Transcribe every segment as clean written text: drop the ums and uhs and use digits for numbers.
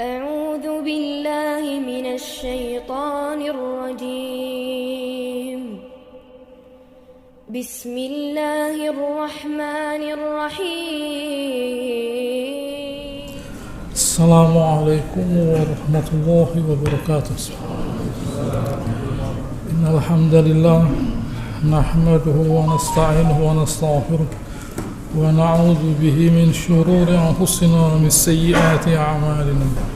أعوذ بالله من الشيطان الرجيم بسم الله الرحمن الرحيم السلام عليكم ورحمة الله وبركاته. إن الحمد لله نحمده ونستعينه ونستغفره ونعوذ به من شرور أنفسنا ومن سيئات أعمالنا.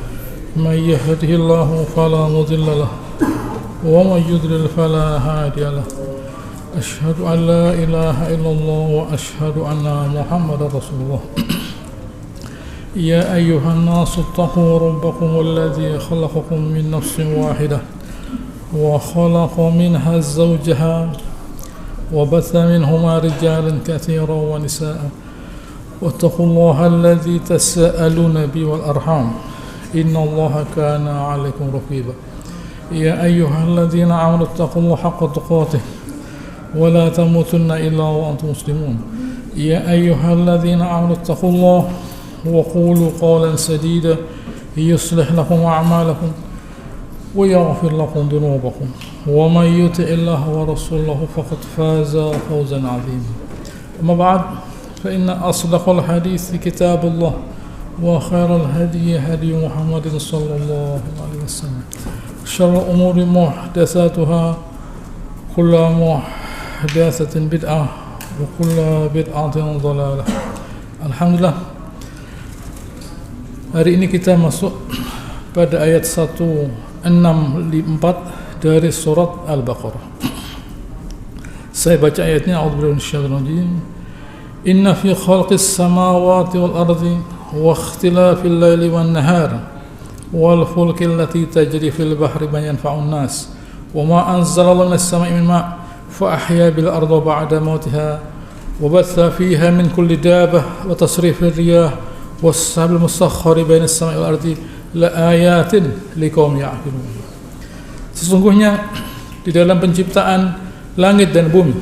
من يهده الله فلا مضل له ومن يضلل فلا هادي له. أشهد أن لا إله إلا الله وأشهد أن محمدا رسول الله. يا أيها الناس اتقوا ربكم الذي خلقكم من نفس واحدة وخلق منها زوجها وبث منهما رجالا كثيرا ونساء واتقوا الله الذي تساءلون به والأرحام إن الله كان عليكم رقيبا. يا أيها الذين آمنوا اتقوا الله حق تقاته ولا تموتن إلا وأنتم مسلمون. يا أيها الذين آمنوا اتقوا الله وقولوا قولا سديدا يصلح لكم أعمالكم ويغفر لكم ذنوبكم ومن يطع الله ورسوله فقد فاز فوزا عظيما. أما بعد فإن أصدق الحديث كتاب الله وخير الهدي هدي محمد صلى الله عليه وسلم. شر الأمور محدثاتها كل محدثة بدعة وكل بدعة ضلالة. Alhamdulillah, hari ini kita masuk pada ayat 164 dari surat Al-Baqarah. Saya baca ayatnya. A'udzubillahi minasyaitonir rajim. Inna fi khalqis samawati wal ardi wa ikhtilafil laili wan nahar wal fulki allati tajri fil bahri ma yanfa'un nas wa ma anzalallahu minas sama'i min ma' fa ahya bil ardi ba'da mautiha wa batha fiha min kulli dabbah wa tasrifir riyah was sabil musakhkhari bainas sama'i wal ardi la ayatin liqaumin ya'qilun. Sesungguhnya di dalam penciptaan langit dan bumi,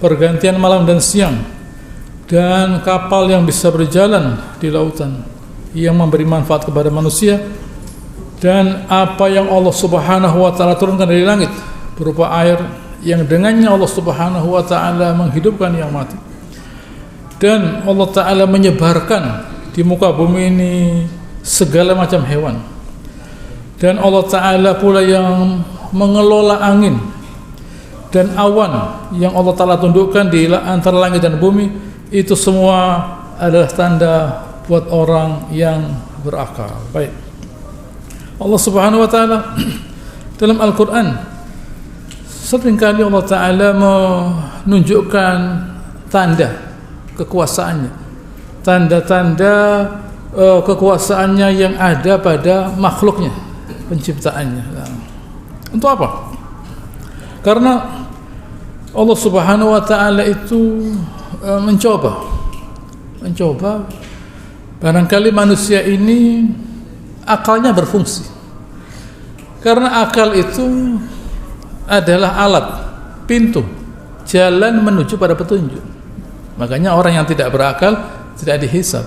pergantian malam dan siang, dan kapal yang bisa berjalan di lautan yang memberi manfaat kepada manusia, dan apa yang Allah Subhanahu wa taala turunkan dari langit berupa air yang dengannya Allah Subhanahu wa taala menghidupkan yang mati. Dan Allah taala menyebarkan di muka bumi ini segala macam hewan. Dan Allah Ta'ala pula yang mengelola angin dan awan yang Allah Ta'ala tundukkan di antara langit dan bumi. Itu semua adalah tanda buat orang yang berakal. Baik, Allah Subhanahu wa Ta'ala dalam Al-Quran seringkali Allah Ta'ala menunjukkan tanda kekuasaannya, tanda-tanda kekuasaannya yang ada pada makhluknya, penciptaannya. Untuk apa? Karena Allah Subhanahu wa taala itu mencoba barangkali manusia ini akalnya berfungsi. Karena akal itu adalah alat, pintu, jalan menuju pada petunjuk. Makanya orang yang tidak berakal tidak dihisab.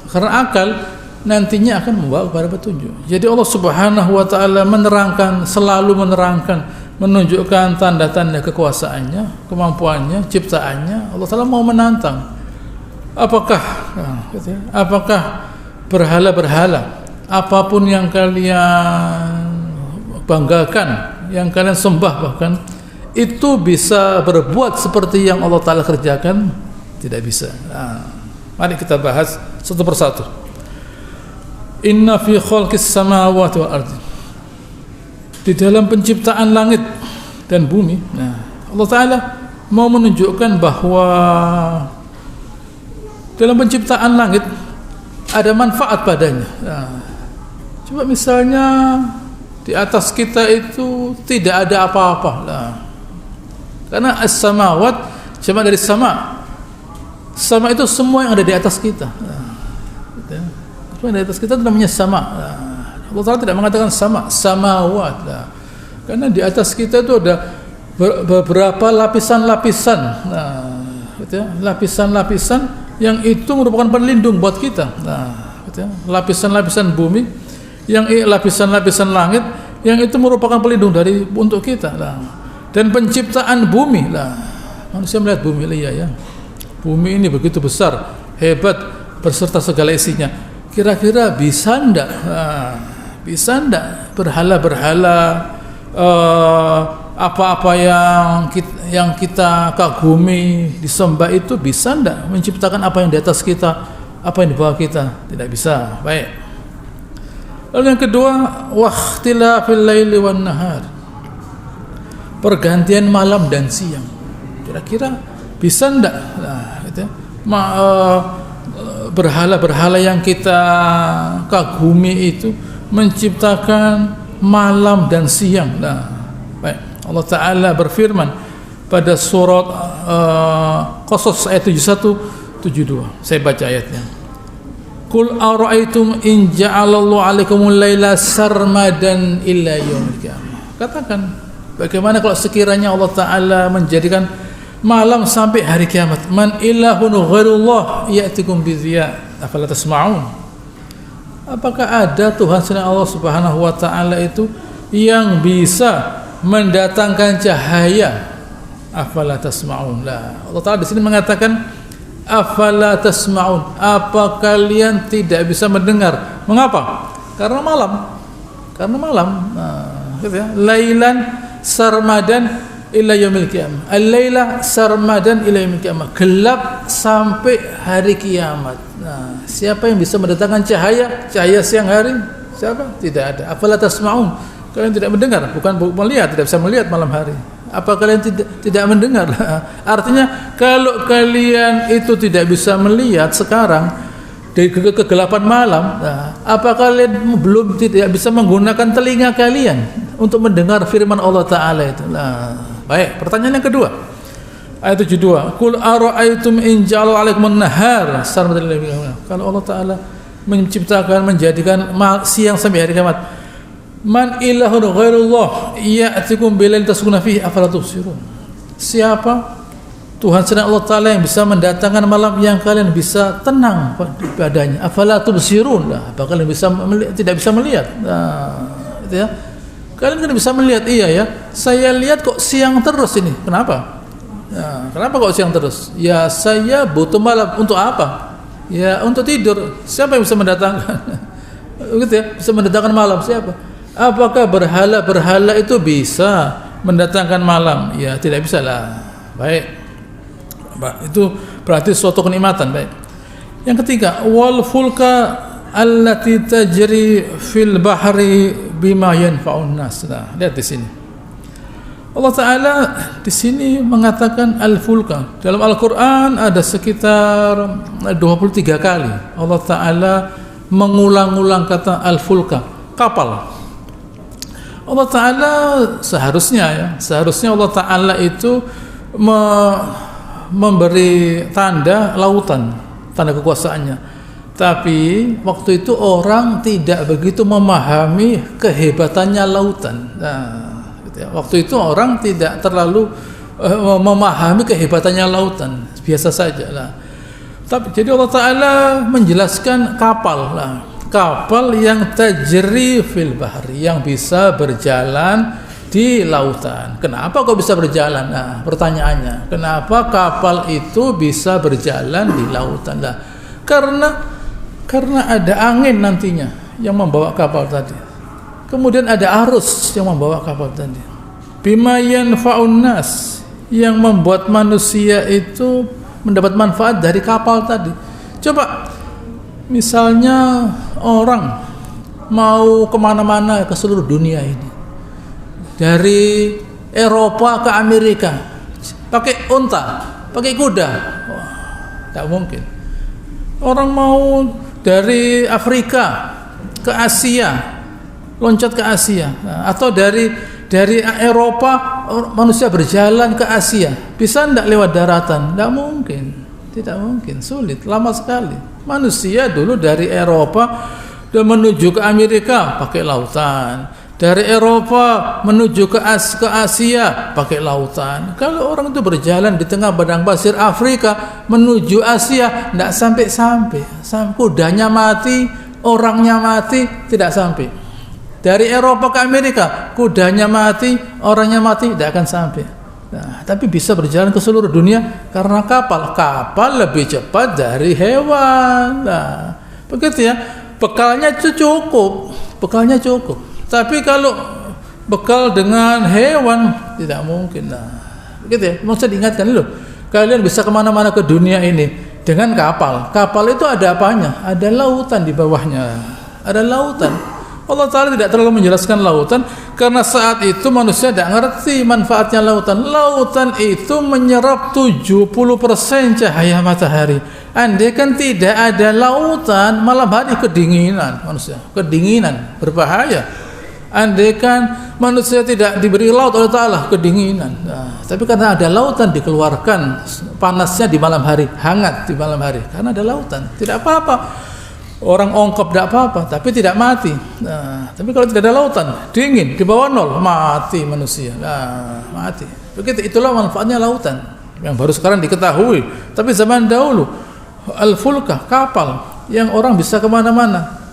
Karena akal nantinya akan membawa kepada petunjuk. Jadi Allah Subhanahu wa taala selalu menerangkan, menunjukkan tanda-tanda kekuasaannya, kemampuannya, ciptaannya. Allah Taala mau menantang. Apakah berhala-berhala, apapun yang kalian banggakan, yang kalian sembah bahkan, itu bisa berbuat seperti yang Allah Taala kerjakan? Tidak bisa. Mari kita bahas satu persatu. Inna fi khalqis samawati wal ardi. Di dalam penciptaan langit dan bumi, Allah Ta'ala mau menunjukkan bahwa dalam penciptaan langit ada manfaat padanya. Coba misalnya di atas kita itu tidak ada apa-apa. Karena as-samawat cuma dari sama. Sama itu semua yang ada di atas kita. Semua yang di atas kita itu namanya sama. Allah Ta'ala tidak mengatakan sama, samawat. Karena di atas kita itu ada beberapa lapisan-lapisan. Lapisan-lapisan yang itu merupakan pelindung buat kita. gitu ya. Lapisan-lapisan bumi, yang lapisan-lapisan langit, yang itu merupakan pelindung untuk kita lah. Dan penciptaan bumi lah, manusia melihat bumi, iya ya, bumi ini begitu besar, hebat, berserta segala isinya. Kira-kira bisa ndak? Bisa ndak berhala-berhala, apa-apa yang kita kagumi, disembah itu bisa ndak menciptakan apa yang di atas kita, apa yang di bawah kita? Tidak bisa. Baik. Lalu yang kedua, waqtilafil laili wan nahar, pergantian malam dan siang. Kira-kira bisa ndak? Nah, gitu ya. Berhala-berhala yang kita kagumi itu menciptakan malam dan siang. Nah, baik. Allah Ta'ala berfirman pada surat Qasas ayat 71-72. Saya baca ayatnya. Qul ara'aytum in ja'alallahu 'alaikumul laila sarmadan illa yaumil qiyamah. Katakan, bagaimana kalau sekiranya Allah Ta'ala menjadikan malam sampai hari kiamat? Man ilahun ghairullah ya'tikum bidhiya afala tasma'un. Apakah ada Tuhan selain Allah Subhanahu wa Ta'ala itu yang bisa mendatangkan cahaya? Afala tasma'un. Allah Ta'ala di sini mengatakan afala tasma'un, apa kalian tidak bisa mendengar? Mengapa? Karena malam. Gitu ya. Lailan sarmadan ila yaumil qiyamah. Al-laila sarmadan ila yaumil qiyamah. Gelap sampai hari kiamat. Nah, siapa yang bisa mendatangkan cahaya siang hari? Siapa? Tidak ada. Afala tasma'un. Kalian tidak mendengar, bukan melihat, tidak bisa melihat malam hari. Apa kalian tidak mendengar? Artinya kalau kalian itu tidak bisa melihat sekarang dari kegelapan malam, nah, apa kalian belum tidak bisa menggunakan telinga kalian untuk mendengar firman Allah Ta'ala itu? Nah, baik, pertanyaan yang kedua, ayat 72. Qul ara'aytum in ja'ala 'alaikum an-nahar sarmadan ila yaumil qiyamah. Kalau Allah Ta'ala menciptakan, menjadikan siang sampai hari kiamat, man ilahun ghairullah ya'tikum bilailin taskununa fihi afala tubsirun. Siapa Tuhan selain Allah Ta'ala yang bisa mendatangkan malam yang kalian bisa tenang padanya? Afala tubsirun. Apa kalian tidak bisa melihat? Nah, gitu ya. Kalian kan bisa melihat, iya ya. Saya lihat kok siang terus ini. Kenapa? Ya, kenapa kok siang terus? Ya saya butuh malam untuk apa? Ya untuk tidur. Siapa yang bisa mendatangkan? Gitu ya, bisa mendatangkan malam siapa? Apakah berhala-berhala itu bisa mendatangkan malam? Ya tidak bisa lah. Baik. Itu berarti suatu kenikmatan. Baik. Yang ketiga, wal fulka allati tajri fil bahri bima yanfa'un nas. Nah, lihat di sini. Allah Ta'ala di sini mengatakan al-fulka. Dalam Al-Qur'an ada sekitar 23 kali Allah Ta'ala mengulang-ulang kata al-fulka, kapal. Allah Ta'ala seharusnya Allah Ta'ala itu memberi tanda lautan, tanda kekuasaannya. Tapi waktu itu orang tidak begitu memahami kehebatannya lautan. Nah, gitu ya. Waktu itu orang tidak terlalu memahami kehebatannya lautan, biasa saja lah. Tapi jadi Allah Ta'ala menjelaskan kapal lah. Kapal yang tajri fil bahri, yang bisa berjalan di lautan. Kenapa kok bisa berjalan? Nah, pertanyaannya, kenapa kapal itu bisa berjalan di lautan? Nah, karena ada angin nantinya yang membawa kapal tadi. Kemudian ada arus yang membawa kapal tadi. Bima yanfa'un nas, yang membuat manusia itu mendapat manfaat dari kapal tadi. Coba misalnya orang mau kemana-mana ke seluruh dunia ini, dari Eropa ke Amerika, pakai unta, pakai kuda, wah, tak mungkin. Orang mau dari Afrika ke Asia, loncat ke Asia, atau dari Eropa manusia berjalan ke Asia, bisa tidak lewat daratan? Tidak mungkin, tidak mungkin, sulit, lama sekali. Manusia dulu dari Eropa dan menuju ke Amerika pakai lautan, Dari Eropa menuju ke Asia pakai lautan. Kalau orang itu berjalan di tengah padang pasir Afrika menuju Asia, tidak sampai-sampai. Kudanya mati, orangnya mati, tidak sampai. Dari Eropa ke Amerika, kudanya mati, orangnya mati, tidak akan sampai. Nah, tapi bisa berjalan ke seluruh dunia karena kapal. Kapal lebih cepat dari hewan. Nah, begitu ya. Bekalnya cukup. Tapi kalau bekal dengan hewan tidak mungkin. Nah, begitu ya. Mau saya diingatkan dulu. Kalian bisa kemana-mana ke dunia ini dengan kapal. Kapal itu ada apanya? Ada lautan di bawahnya. Ada lautan. Allah Ta'ala tidak terlalu menjelaskan lautan karena saat itu manusia tidak ngerti manfaatnya lautan. Lautan itu menyerap 70% cahaya matahari. Andai kan tidak ada lautan, malam hari kedinginan manusia. Kedinginan, berbahaya. Andai kan manusia tidak diberi laut oleh Ta'ala, kedinginan. Nah, tapi karena ada lautan dikeluarkan panasnya di malam hari, hangat di malam hari. Karena ada lautan, tidak apa-apa. Orang ongkop tidak apa-apa, tapi tidak mati. Nah, tapi kalau tidak ada lautan, dingin, di bawah nol, mati manusia. Nah, mati. Begitu, itulah manfaatnya lautan yang baru sekarang diketahui. Tapi zaman dahulu, al-fulka, kapal yang orang bisa kemana-mana.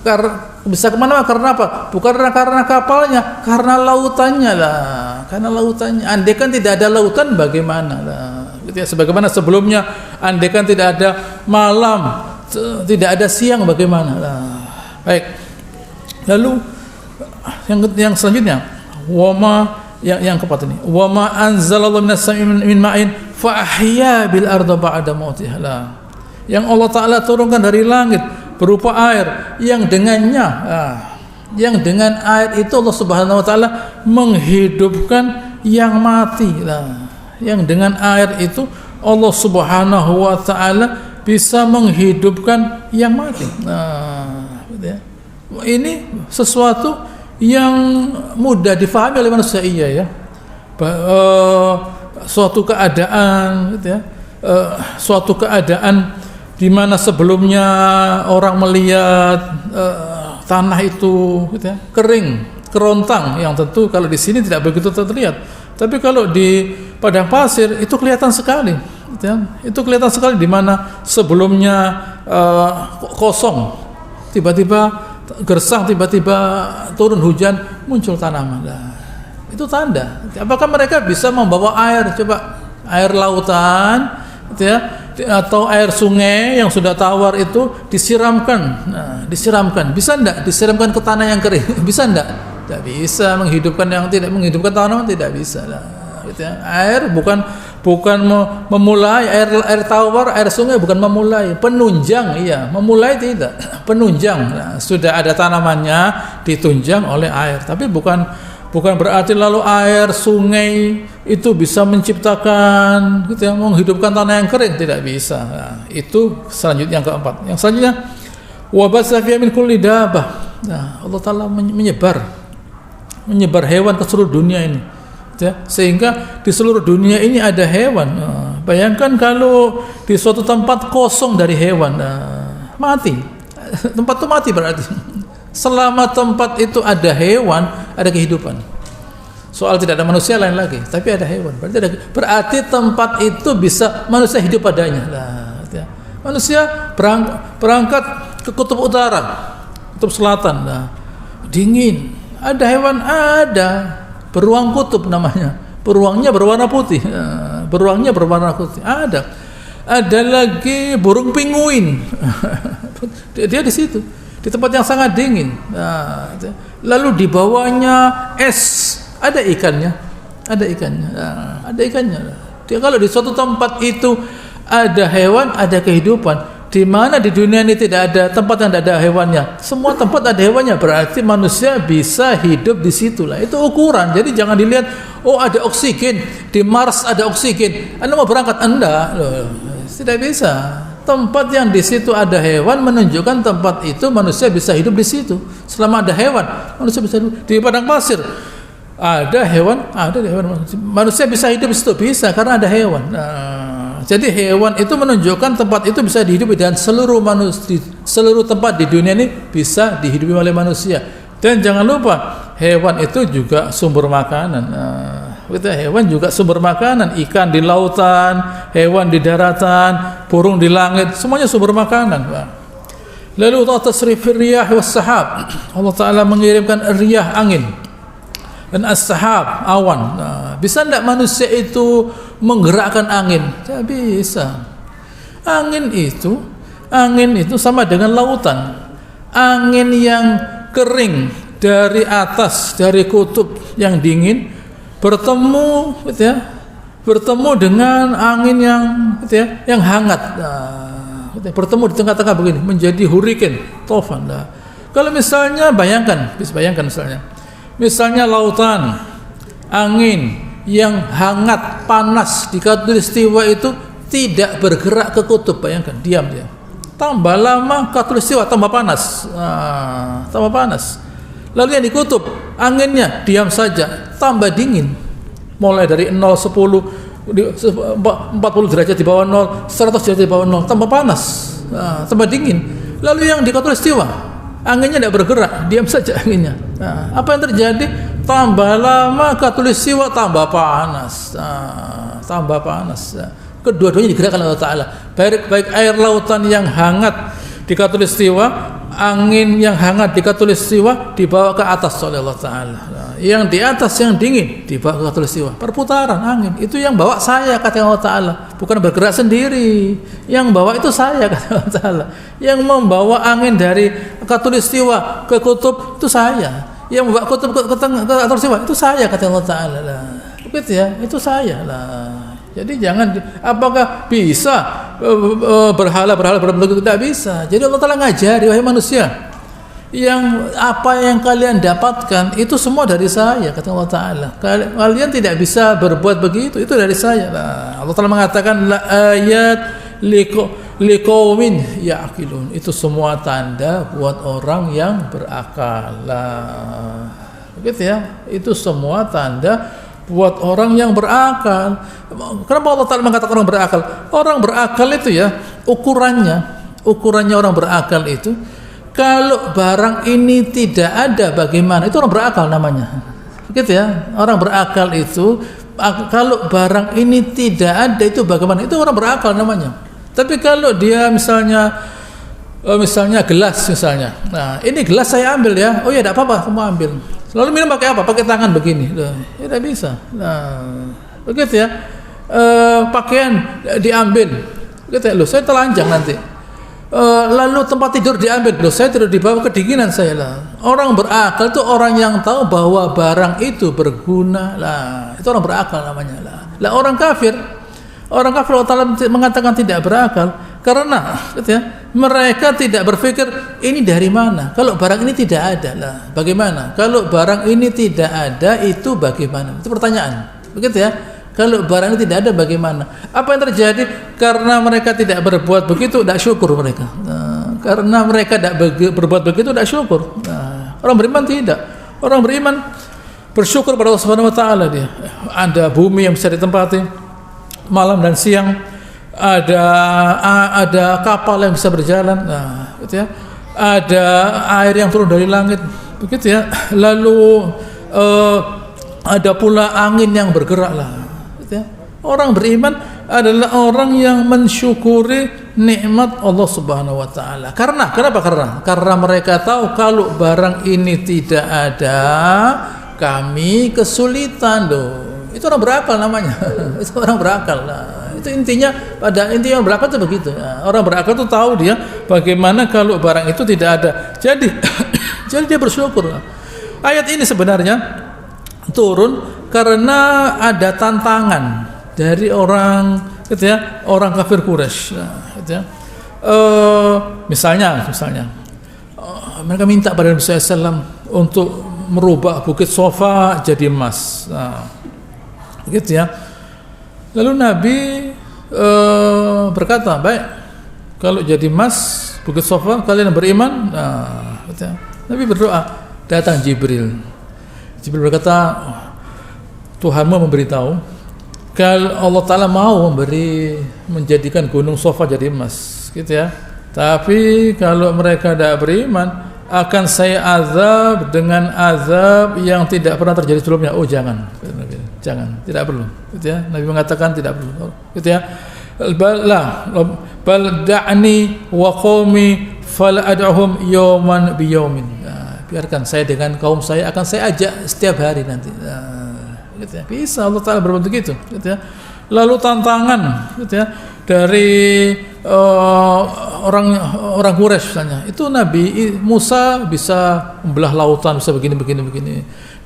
Bisa kemana-mana karena apa? Bukan karena kapalnya, karena lautannya lah. Karena lautannya. Andai kan tidak ada lautan, bagaimana? Nah, gitu ya. Sebagaimana sebelumnya, andai kan tidak ada malam, tidak ada siang, bagaimana? Nah, baik. Lalu yang selanjutnya, yang keempat ini, wama anzalallahu minas sama'i min ma'in fa ahya bil arda ba'da mautiha. Yang Allah Ta'ala turunkan dari langit berupa air yang dengannya, yang dengan air itu Allah Subhanahu Wa Ta'ala menghidupkan yang mati. Yang dengan air itu Allah Subhanahu Wa Ta'ala bisa menghidupkan yang mati. Nah, gitu ya. Ini sesuatu yang mudah difahami oleh manusia, iya ya. Suatu keadaan, gitu ya. Suatu keadaan di mana sebelumnya orang melihat tanah itu, gitu ya, kering, kerontang, yang tentu kalau di sini tidak begitu terlihat. Tapi kalau di padang pasir itu kelihatan sekali. Itu kelihatan sekali di mana sebelumnya kosong, tiba-tiba gersang, tiba-tiba turun hujan, muncul tanaman. Itu tanda. Apakah mereka bisa membawa air? Coba air lautan, gitu ya, atau air sungai yang sudah tawar itu disiramkan. Nah, disiramkan. Bisa enggak disiramkan ke tanah yang kering? Bisa enggak? Tidak bisa. Menghidupkan yang tidak menghidupkan tanaman tidak bisa. Gitu ya. Air bukan memulai, air tawar, air sungai bukan memulai, penunjang, iya, memulai tidak, penunjang. Nah, sudah ada tanamannya ditunjang oleh air, tapi bukan berarti lalu air sungai itu bisa menciptakan, gitu ya, menghidupkan tanah yang kering, tidak bisa. Nah, itu selanjutnya yang keempat. Yang selanjutnya, wa basa fiha min kulli dabbah. Nah, Allah Ta'ala menyebar hewan ke seluruh dunia ini. Ya, sehingga di seluruh dunia ini ada hewan. Nah, bayangkan kalau di suatu tempat kosong dari hewan, mati. Tempat itu mati berarti. Selama tempat itu ada hewan, ada kehidupan. Soal tidak ada manusia lain lagi, tapi ada hewan. Berarti tempat itu bisa manusia hidup padanya. Nah, ya. Manusia berangkat ke kutub utara, kutub selatan. Nah, dingin. Ada hewan, ada. Beruang kutub namanya. Beruangnya berwarna putih. Beruangnya berwarna putih. Ada lagi burung pinguin. Dia di situ, di tempat yang sangat dingin. Nah, lalu di bawahnya es, ada ikannya. Ada ikannya. Dia kalau di suatu tempat itu ada hewan, ada kehidupan. Di mana di dunia ini tidak ada tempat yang tidak ada hewannya, semua tempat ada hewannya, berarti manusia bisa hidup di situlah. Itu ukuran. Jadi jangan dilihat, oh ada oksigen di Mars, ada oksigen, Anda mau berangkat, enggak, tidak bisa. Tempat yang di situ ada hewan menunjukkan tempat itu manusia bisa hidup di situ. Selama ada hewan, manusia bisa hidup. Di padang pasir ada hewan, manusia bisa hidup di situ, bisa karena ada hewan. Jadi hewan itu menunjukkan tempat itu bisa dihidupi, dan seluruh tempat di dunia ini bisa dihidupi oleh manusia. Dan jangan lupa hewan itu juga sumber makanan. Hewan juga sumber makanan, ikan di lautan, hewan di daratan, burung di langit, semuanya sumber makanan. Lalu tasrifir riyah was sahab, Allah Ta'ala mengirimkan riyah angin dan as-sahab awan. Bisa tidak manusia itu menggerakkan angin? Tidak bisa. Angin itu sama dengan lautan. Angin yang kering dari atas, dari kutub yang dingin bertemu dengan angin yang yang hangat. Bertemu di tengah-tengah begini menjadi hurricane, tofan. Kalau misalnya bayangkan misalnya lautan, angin yang hangat, panas di khatulistiwa itu tidak bergerak ke kutub, bayangkan, diam dia. Tambah lama khatulistiwa tambah panas. Lalu yang di kutub, anginnya diam saja, tambah dingin. Mulai dari 0, 10, 40 derajat di bawah 0, 100 derajat di bawah 0, tambah panas, tambah dingin. Lalu yang di khatulistiwa, anginnya tidak bergerak, diam saja anginnya. Apa yang terjadi? Tambah lama khatulistiwa tambah panas, Kedua-duanya digerakkan oleh Allah Ta'ala. Baik air lautan yang hangat di khatulistiwa, angin yang hangat di khatulistiwa dibawa ke atas oleh Allah Ta'ala. Yang di atas yang dingin dibawa ke khatulistiwa. Perputaran angin itu yang bawa saya, kata Allah Ta'ala. Bukan bergerak sendiri. Yang bawa itu saya, kata Allah Ta'ala. Yang membawa angin dari khatulistiwa ke kutub itu saya. Yang membawa kutub ke khatulistiwa itu saya, kata Allah Ta'ala. Begitu ya, itu saya lah. Jadi jangan, apakah bisa berhala berbentuk? Tidak bisa. Jadi Allah Ta'ala ngajari, wahai manusia, apa yang kalian dapatkan itu semua dari saya, kata Allah Ta'ala. Kalian tidak bisa berbuat begitu, itu dari saya. Allah Ta'ala mengatakan la ayat liqaumin ya'qilun. Itu semua tanda buat orang yang berakal. Begitu ya. Itu semua tanda buat orang yang berakal. Kenapa Allah Ta'ala mengatakan orang berakal? Orang berakal itu ya, ukurannya orang berakal itu, kalau barang ini tidak ada bagaimana? Itu orang berakal namanya. Begitu ya. Orang berakal itu, kalau barang ini tidak ada itu bagaimana? Itu orang berakal namanya. Tapi kalau dia misalnya gelas misalnya. Nah, ini gelas saya ambil ya. Oh ya, tidak apa-apa, kamu ambil. Lalu minum pakai apa? Pakai tangan begini. Ya tidak bisa. Nah, begitu ya. Pakaian diambil. Begitu ya. Loh, saya telanjang nanti. Lalu tempat tidur diambil. Loh, saya tidur di bawah, kedinginan saya lah. Orang berakal itu orang yang tahu bahwa barang itu berguna lah. Itu orang berakal namanya lah. Lah orang kafir Allah Ta'ala mengatakan tidak berakal karena gitu ya, mereka tidak berpikir ini dari mana. Kalau barang ini tidak ada lah, bagaimana? Kalau barang ini tidak ada itu bagaimana? Itu pertanyaan. Begitu ya. Kalau barang ini tidak ada bagaimana? Apa yang terjadi? Karena mereka tidak berbuat begitu, tidak syukur mereka. Karena mereka tidak berbuat begitu, tidak syukur. Orang beriman tidak. Orang beriman bersyukur pada Allah Subhanahu Wa Ta'ala. Dia ada bumi yang bisa ditempati malam dan siang, ada kapal yang bisa berjalan, gitu ya. Ada air yang turun dari langit, begitu ya. Lalu ada pula angin yang bergerak lah, gitu ya. Orang beriman adalah orang yang mensyukuri nikmat Allah Subhanahu Wa Ta'ala. Kenapa? Karena mereka tahu kalau barang ini tidak ada, kami kesulitan loh. Itu orang berakal namanya. Itu orang berakal. Itu intinya orang berakal itu begitu. Orang berakal itu tahu dia bagaimana kalau barang itu tidak ada. Jadi dia bersyukur. Ayat ini sebenarnya turun karena ada tantangan dari orang gitu ya, orang kafir Quraisy. Gitu ya. Misalnya mereka minta pada Nabi SAW untuk merubah bukit Sofa jadi emas. Begitu ya. Lalu Nabi berkata, baik, kalau jadi emas bukit Sofa kalian beriman. Gitu ya. Nabi berdoa, datang Jibril berkata, Tuhanmu memberitahu kalau Allah Ta'ala mau menjadikan gunung Sofa jadi emas, gitu ya. Tapi kalau mereka tidak beriman, akan saya azab dengan azab yang tidak pernah terjadi sebelumnya. Oh jangan, tidak perlu. Gitu ya. Nabi mengatakan tidak perlu. Gitu ya. Bal da'ni wa qaumi fal ad'uhum yawman bi yawmin. Biarkan saya dengan kaum saya akan saya ajak setiap hari nanti. Gitu ya. Bisa Allah Ta'ala berbentuk gitu ya. Lalu tantangan gitu ya, dari orang Quraisy misalnya, itu Nabi Musa bisa membelah lautan, bisa begini.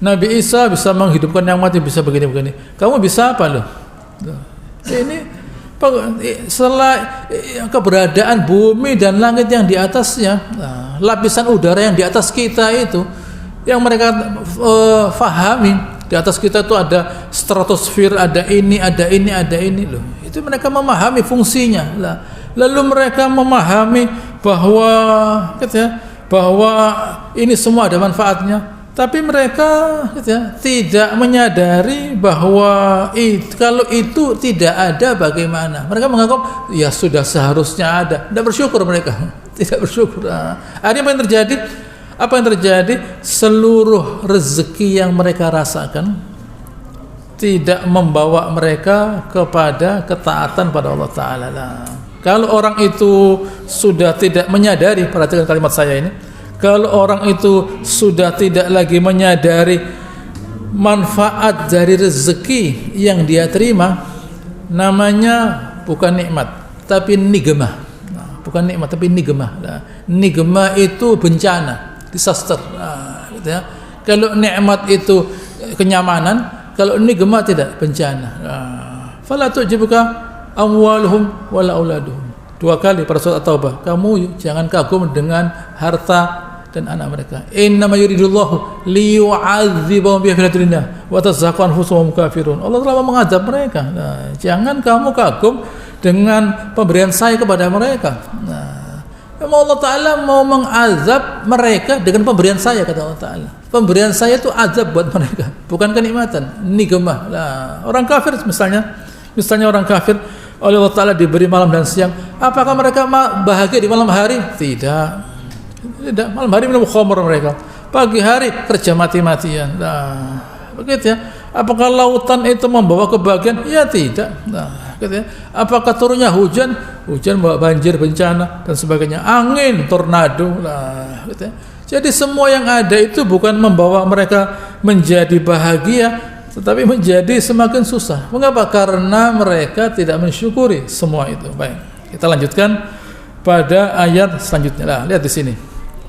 Nabi Isa bisa menghidupkan yang mati, bisa begini. Kamu bisa apa loh? Ini setelah keberadaan bumi dan langit yang di atasnya, lapisan udara yang di atas kita itu, yang mereka fahami, di atas kita itu ada stratosfer, ada ini loh. Itu mereka memahami fungsinya. Lalu mereka memahami bahwa ini semua ada manfaatnya. Tapi mereka tidak menyadari bahwa kalau itu tidak ada bagaimana. Mereka menganggap ya sudah seharusnya ada. Tidak bersyukur mereka. Tidak bersyukur. Akhirnya apa yang terjadi? Seluruh rezeki yang mereka rasakan tidak membawa mereka kepada ketaatan pada Allah Ta'ala. Kalau orang itu sudah tidak menyadari, perhatikan kalimat saya ini, kalau orang itu sudah tidak lagi menyadari manfaat dari rezeki yang dia terima, namanya bukan nikmat, tapi nigmah. Bukan nikmat, tapi nigmah. Nigmah itu bencana, disaster. Gitu ya. Kalau nikmat itu kenyamanan, kalau nigmah tidak, bencana. Fala tu'jibuka amwaluhum wala auladuhum. 2 kali pada surat At-Taubah. Kamu jangan kagum dengan harta dan anak mereka. Innama yuridullahu liyu'adzibahum bihi fil dunya wa tazhaqu anfusuhum kafirun. Allah telah mengazab mereka. Jangan kamu kagum dengan pemberian saya kepada mereka. Allah Ta'ala mau mengazab mereka dengan pemberian saya, kata Allah Ta'ala. Pemberian saya itu azab buat mereka, bukan kenikmatan, nigmah. Orang kafir misalnya orang kafir oleh Allah Ta'ala diberi malam dan siang. Apakah mereka bahagia di malam hari? Tidak. Malam hari minum khamr mereka, pagi hari kerja mati-matian. Begitu ya. Apakah lautan itu membawa kebahagiaan? Ya tidak. Gitu ya. Apakah turunnya hujan bawa banjir, bencana dan sebagainya, angin, tornado, gitu ya. Jadi semua yang ada itu bukan membawa mereka menjadi bahagia, tetapi menjadi semakin susah. Mengapa? Karena mereka tidak mensyukuri semua itu. Baik, kita lanjutkan pada ayat selanjutnya. Lihat di sini,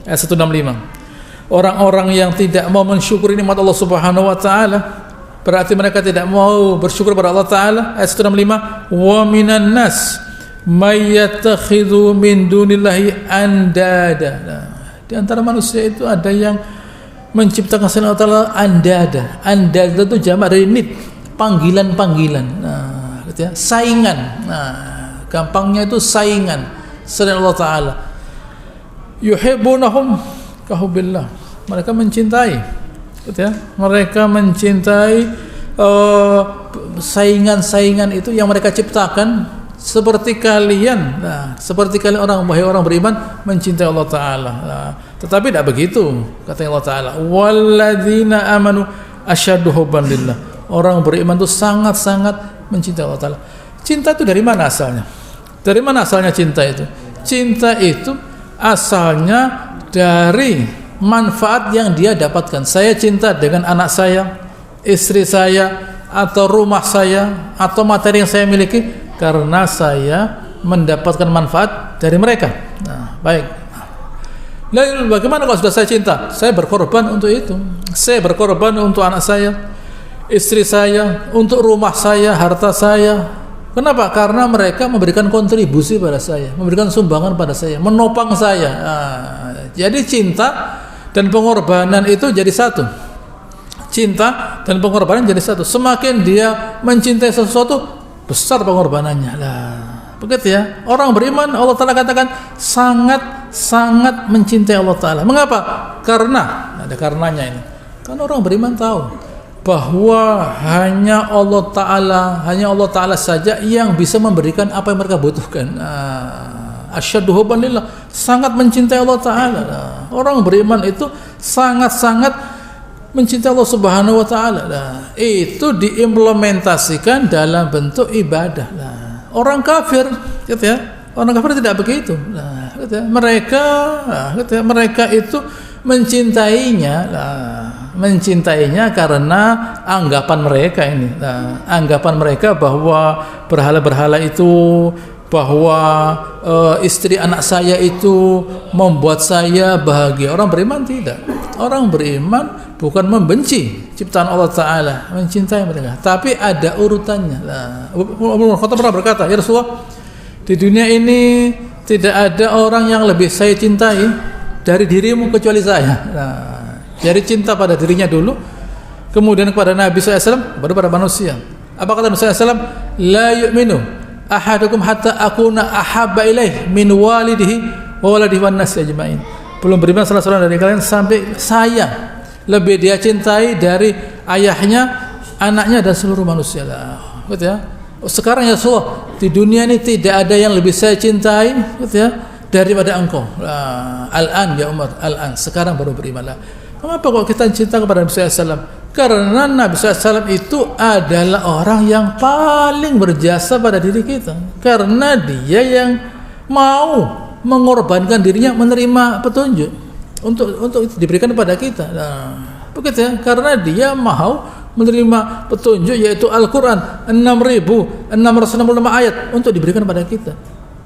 ayat 165. Orang-orang yang tidak mau mensyukuri nikmat Allah Subhanahu wa Ta'ala, berarti mereka tidak mau bersyukur kepada Allah Ta'ala. Ayat 165, wa minan nas may yattakhidhu min dunillahi andada. Di antara manusia itu ada yang menciptakan selain Allah Ta'ala andada. Andada itu jamak dari nid, panggilan-panggilan. Gitu ya, saingan. Gampangnya itu saingan selain Allah Ta'ala. Yuhibbunahum kahubbillah. Mereka mencintai, gitu ya. Mereka mencintai saingan-saingan itu yang mereka ciptakan, seperti kalian. Seperti kalian wahai orang beriman mencintai Allah Ta'ala. Tetapi tidak begitu, kata Allah Ta'ala. Walladzina amanu asyaddu hubban lillah. Orang beriman itu sangat-sangat mencintai Allah Ta'ala. Cinta itu dari mana asalnya? Dari mana asalnya cinta itu? Cinta itu asalnya dari manfaat yang dia dapatkan. Saya cinta dengan anak saya, istri saya, atau rumah saya, atau materi yang saya miliki, karena saya mendapatkan manfaat dari mereka. Baik. Lalu bagaimana kalau sudah saya cinta? Saya berkorban untuk itu. Saya berkorban untuk anak saya, istri saya, untuk rumah saya, harta saya. Kenapa? Karena mereka memberikan kontribusi pada saya, memberikan sumbangan pada saya, menopang saya. Jadi cinta dan pengorbanan itu jadi satu. Cinta dan pengorbanan jadi satu. Semakin dia mencintai sesuatu, besar pengorbanannya. Begitu ya. Orang beriman, Allah Ta'ala katakan sangat mencintai Allah Ta'ala. Mengapa? Karena ada karenanya ini. Karena orang beriman tahu bahwa hanya Allah Ta'ala saja yang bisa memberikan apa yang mereka butuhkan. Asyaddu hubban lillah. sangat mencintai Allah Ta'ala. Orang beriman itu sangat-sangat mencintai Allah Subhanahu wa Ta'ala. Itu diimplementasikan dalam bentuk ibadah. Orang kafir, gitu ya, orang kafir tidak begitu. Gitu ya, mereka itu mencintainya karena anggapan mereka ini. Anggapan mereka bahwa berhala-berhala itu, bahwa istri anak saya itu membuat saya bahagia. Orang beriman tidak. Orang beriman bukan membenci ciptaan Allah Ta'ala, mencintai mereka, tapi ada urutannya. Umar Khattab pernah berkata, ya Rasulullah, di dunia ini tidak ada orang yang lebih saya cintai dari dirimu kecuali saya. Jadi cinta pada dirinya dulu, kemudian kepada Nabi SAW, baru pada manusia. Apa kata Nabi SAW? La yu'minu ahadukum hatta akuna ahabba ilaih min walidihi wa waladihi wan nasi ajma'in. Belum beriman salah seorang dari kalian sampai saya lebih dia cintai dari ayahnya, anaknya, dan seluruh manusia. Gitu ya. Sekarang ya Rasulullah, di dunia ini tidak ada yang lebih saya cintai, gitu ya, daripada engkau. Al-an ya Umar, al-an, sekarang baru berimanlah. Kenapa kok kita cinta kepada Nabi SAW? Karena Nabi SAW itu adalah orang yang paling berjasa pada diri kita. Karena dia yang mau mengorbankan dirinya menerima petunjuk untuk diberikan kepada kita. Begitu ya, karena dia mau menerima petunjuk, yaitu Al-Quran 6.665 ayat untuk diberikan kepada kita.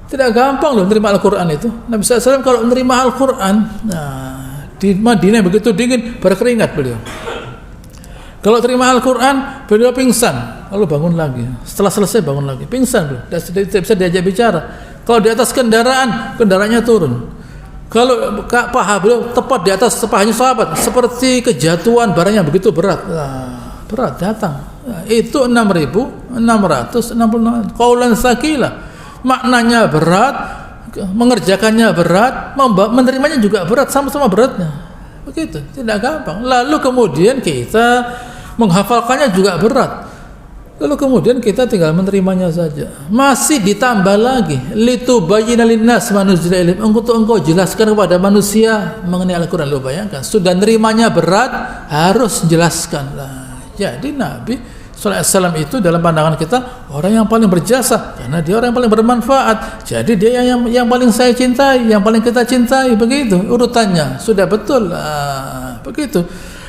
Tidak gampang loh menerima Al-Quran itu. Nabi SAW kalau menerima Al-Quran, di Madinah begitu dingin, berkeringat beliau. Kalau terima Al-Quran, beliau pingsan, lalu bangun lagi. Setelah selesai bangun lagi, pingsan beliau, tidak bisa diajak bicara. Kalau di atas kendaraannya turun. Kalau paha beliau tepat di atas pahanya sahabat, seperti kejatuhan barangnya begitu berat. Berat datang. Itu 6.666 qaulan tsaqila. Maknanya berat, mengerjakannya berat, menerimanya juga berat, sama-sama beratnya. Begitu, tidak gampang. Lalu kemudian kita menghafalkannya juga berat. Lalu kemudian kita tinggal menerimanya saja. Masih ditambah lagi, litubayyina linnas ma nuzila ilaihim, untuk engkau jelaskan kepada manusia mengenai Al-Qur'an. Lu bayangkan, sudah nerimanya berat, harus jelaskan. Jadi Nabi SAW itu dalam pandangan kita orang yang paling berjasa, karena dia orang yang paling bermanfaat. Jadi dia yang paling saya cintai, yang paling kita cintai. Begitu urutannya, sudah betul. Begitu.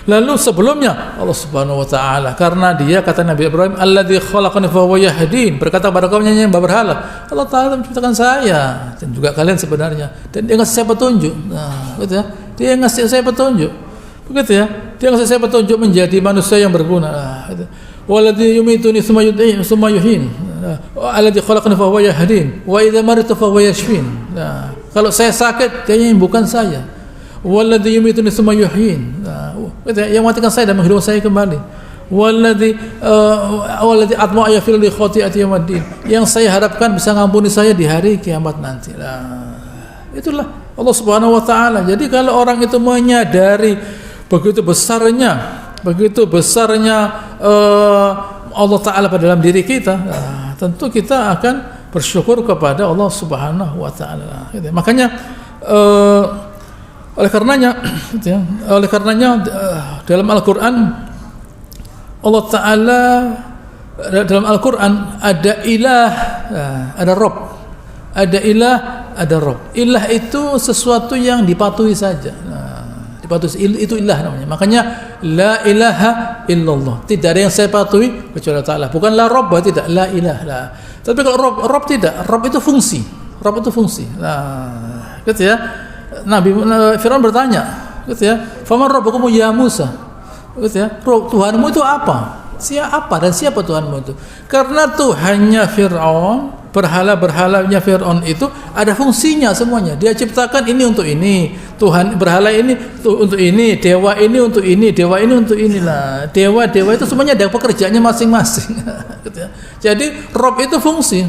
Lalu sebelumnya Allah Subhanahu wa Ta'ala, karena dia, kata Nabi Ibrahim, alladzi khalaqani fa huwa yahdin, berkata pada kaumnya yang berhala, Allah Ta'ala menciptakan saya dan juga kalian sebenarnya, dan dia ngasih saya petunjuk. Gitu ya, dia ngasih saya petunjuk. Begitu ya, dia ngasih saya petunjuk menjadi manusia yang berguna. Gitu. Waladzi yumituni tsumma yuhyin, alladzi khalaqani fa huwa yahdin, wa idza maritu fa huwa yashfin. Kalau saya sakit, dia yang bukan saya. Waladzi yumituni tsumma yuhyin, yang matikan saya dan menghidupkan saya kembali. Waladzi atma'u yaghfir li khati'ati yaumiddin, yang saya harapkan bisa ngampuni saya di hari kiamat nanti. Itulah Allah Subhanahu wa Ta'ala. Jadi kalau orang itu menyadari begitu besarnya Allah Ta'ala pada dalam diri kita, tentu kita akan bersyukur kepada Allah Subhanahu wa Ta'ala. Makanya oleh karenanya dalam Al-Qur'an Allah Ta'ala, dalam Al-Qur'an ada ilah, ada Rabb. Ada ilah, ada Rabb. Ilah itu sesuatu yang dipatuhi saja. Dipatuhi, itu ilah namanya. Makanya la ilaha illallah. Tidak ada yang saya patuhi kecuali Allah Ta'ala. Bukan la Rabb, tidak, la ilah. Tapi kalau Rabb tidak. Rabb itu fungsi. Rabb itu fungsi. Gitu ya. Nabi Fir'aun bertanya, gitu ya, faman rabbukum ya Musa, gitu ya, Tuhanmu itu apa? Siapa dan siapa Tuhanmu itu? Karena Tuhannya Fir'aun, berhala-berhalanya Fir'aun itu ada fungsinya semuanya. Dia ciptakan ini untuk ini, Tuhan berhala ini untuk ini, dewa ini untuk ini, dewa ini untuk inilah. Dewa-dewa itu semuanya ada pekerjaannya masing-masing. Gitu ya. Jadi Rabb itu fungsi.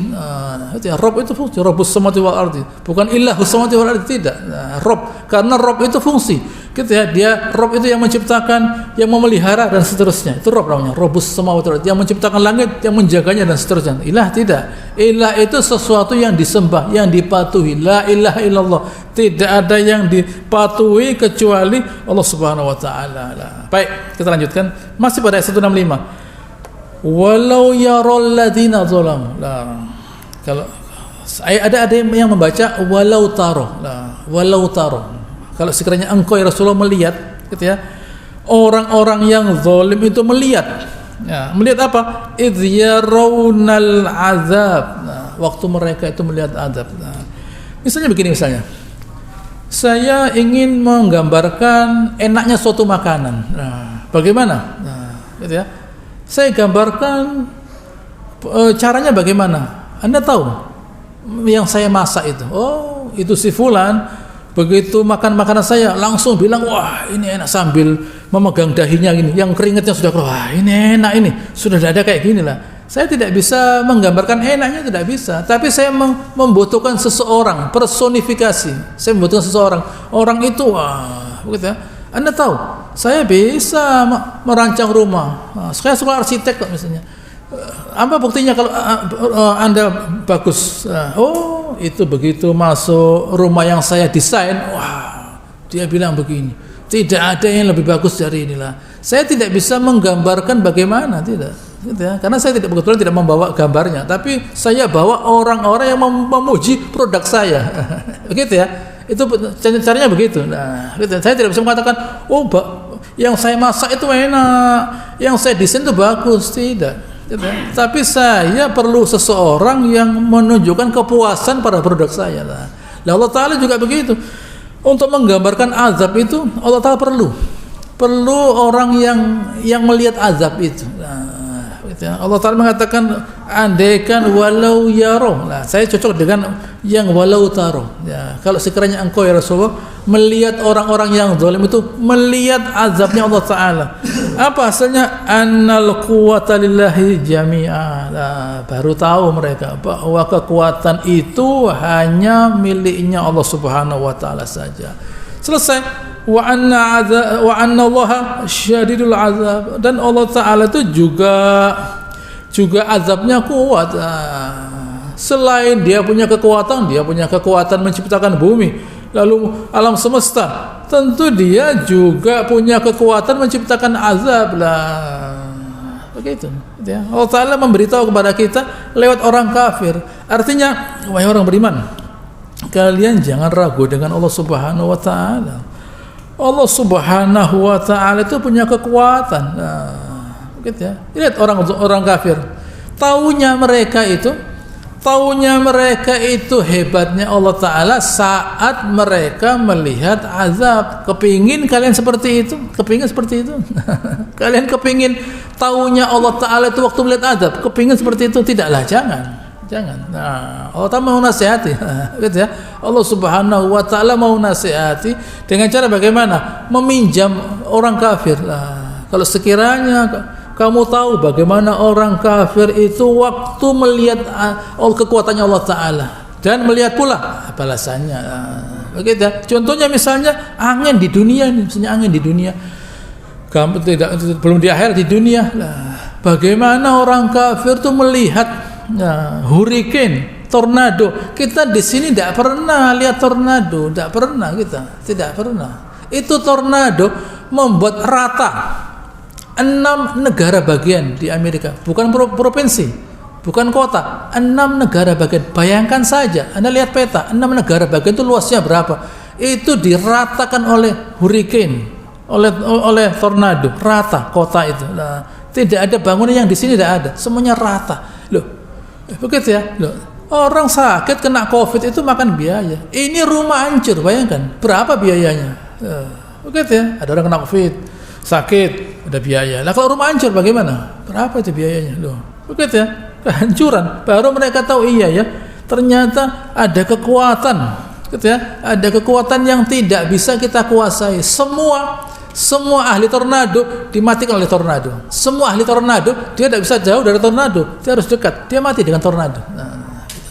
Gitu ya. Rabb itu fungsi, Rabbus samawati wal ardi. Bukan ilahus samawati wal ardi, tidak. Rabb, karena Rabb itu fungsi. Gitu ya, dia Rob itu yang menciptakan, yang memelihara dan seterusnya. Itu Rob namanya, Robus samawati wal ardh, yang menciptakan langit, yang menjaganya dan seterusnya. Ilah tidak. Ilah itu sesuatu yang disembah, yang dipatuhi. La ilaha illallah. Tidak ada yang dipatuhi kecuali Allah Subhanahu wa taala. Baik, kita lanjutkan. Masih pada ayat 165. Walau yaral ladzina zalamu. Kalau ada yang membaca walau taro. Walau taro. Kalau sekiranya engkau ya Rasulullah melihat, gitu ya, orang-orang yang zalim itu melihat, ya, melihat apa? Idz yarawnal azab. Nah, waktu mereka itu melihat azab. Nah, misalnya begini, misalnya, saya ingin menggambarkan enaknya suatu makanan. Nah, bagaimana? Nah, gitu ya, saya gambarkan caranya bagaimana. Anda tahu yang saya masak itu? Oh, itu si fulan. Begitu makan makanan saya langsung bilang, wah ini enak, sambil memegang dahinya gini, yang keringatnya sudah keluar, wah ini enak, ini sudah ada kayak gini lah. Saya tidak bisa menggambarkan enaknya, tidak bisa, tapi saya membutuhkan seseorang, personifikasi. Saya membutuhkan seseorang, orang itu, wah begitu ya. Anda tahu, saya bisa merancang rumah, saya suka arsitek kok misalnya. Apa buktinya kalau Anda bagus? Oh, itu begitu masuk rumah yang saya desain, wah, dia bilang begini. Tidak ada yang lebih bagus dari inilah. Saya tidak bisa menggambarkan bagaimana, tidak. Gitu ya. Karena saya kebetulan tidak membawa gambarnya, tapi saya bawa orang-orang yang memuji produk saya. Begitu ya. Itu caranya begitu. Nah, gitu. Saya tidak bisa mengatakan, oh, yang saya masak itu enak, yang saya desain itu bagus, tidak. Gitu. Tapi saya perlu seseorang yang menunjukkan kepuasan pada produk saya. Nah, Allah Ta'ala juga begitu. Untuk menggambarkan azab itu Allah Ta'ala perlu orang yang melihat azab itu. Nah, gitu ya. Allah Ta'ala mengatakan andaikan walau yaro. Nah, saya cocok dengan yang walau taro. Ya, kalau sekiranya engkau ya Rasulullah melihat orang-orang yang zalim itu, melihat azabnya Allah Ta'ala, apa hasilnya? Annal quwwata lillahi jami'a. Nah, baru tahu mereka bahwa kekuatan itu hanya miliknya Allah Subhanahu wa taala saja. Selesai. Wa anna Allaha syadidul azab, dan Allah Ta'ala itu juga azabnya kuat. Selain dia punya kekuatan menciptakan bumi, lalu alam semesta, tentu dia juga punya kekuatan menciptakan azab lah. Begitu ya. Allah Ta'ala memberitahu kepada kita lewat orang kafir. Artinya, wahai orang beriman, kalian jangan ragu dengan Allah Subhanahu wa taala. Allah Subhanahu wa taala itu punya kekuatan. Nah, begitu ya. Lihat orang kafir. Taunya mereka itu hebatnya Allah Ta'ala saat mereka melihat azab. Kepingin kalian seperti itu? Kepingin seperti itu? Kalian kepingin taunya Allah Ta'ala itu waktu melihat azab? Kepingin seperti itu? Tidaklah, jangan. Nah, Allah Ta'ala mau nasihati. Gitu ya. Allah Subhanahu wa Ta'ala mau nasihati dengan cara bagaimana? Meminjam orang kafir. Nah, kalau sekiranya kamu tahu bagaimana orang kafir itu waktu melihat kekuatannya Allah Ta'ala dan melihat pula balasannya. Begitu. Contohnya misalnya angin di dunia, misalnya angin di dunia. Kamu belum di akhirat, di dunia. Bagaimana orang kafir itu melihat hurricane, tornado. Kita di sini tidak pernah lihat tornado, tidak pernah. Itu tornado membuat rata 6 negara bagian di Amerika, bukan provinsi, bukan kota, 6 negara bagian. Bayangkan saja, Anda lihat peta, 6 negara bagian itu luasnya berapa? Itu diratakan oleh hurricane, oleh tornado, rata kota itu. Nah, tidak ada bangunan yang di sini tidak ada, semuanya rata. Loh, begitu ya? Loh, orang sakit kena COVID itu makan biaya. Ini rumah hancur, bayangkan berapa biayanya? Begitu ya? Ada orang kena COVID, sakit, ada biaya. Lah kalau rumah hancur bagaimana? Berapa itu biayanya? Loh, begitu ya? Kehancuran. Baru mereka tahu iya ya. Ternyata ada kekuatan, gitu ya? Ada kekuatan yang tidak bisa kita kuasai. Semua ahli tornado dimatikan oleh tornado. Semua ahli tornado dia tidak bisa jauh dari tornado. Dia harus dekat. Dia mati dengan tornado. Nah,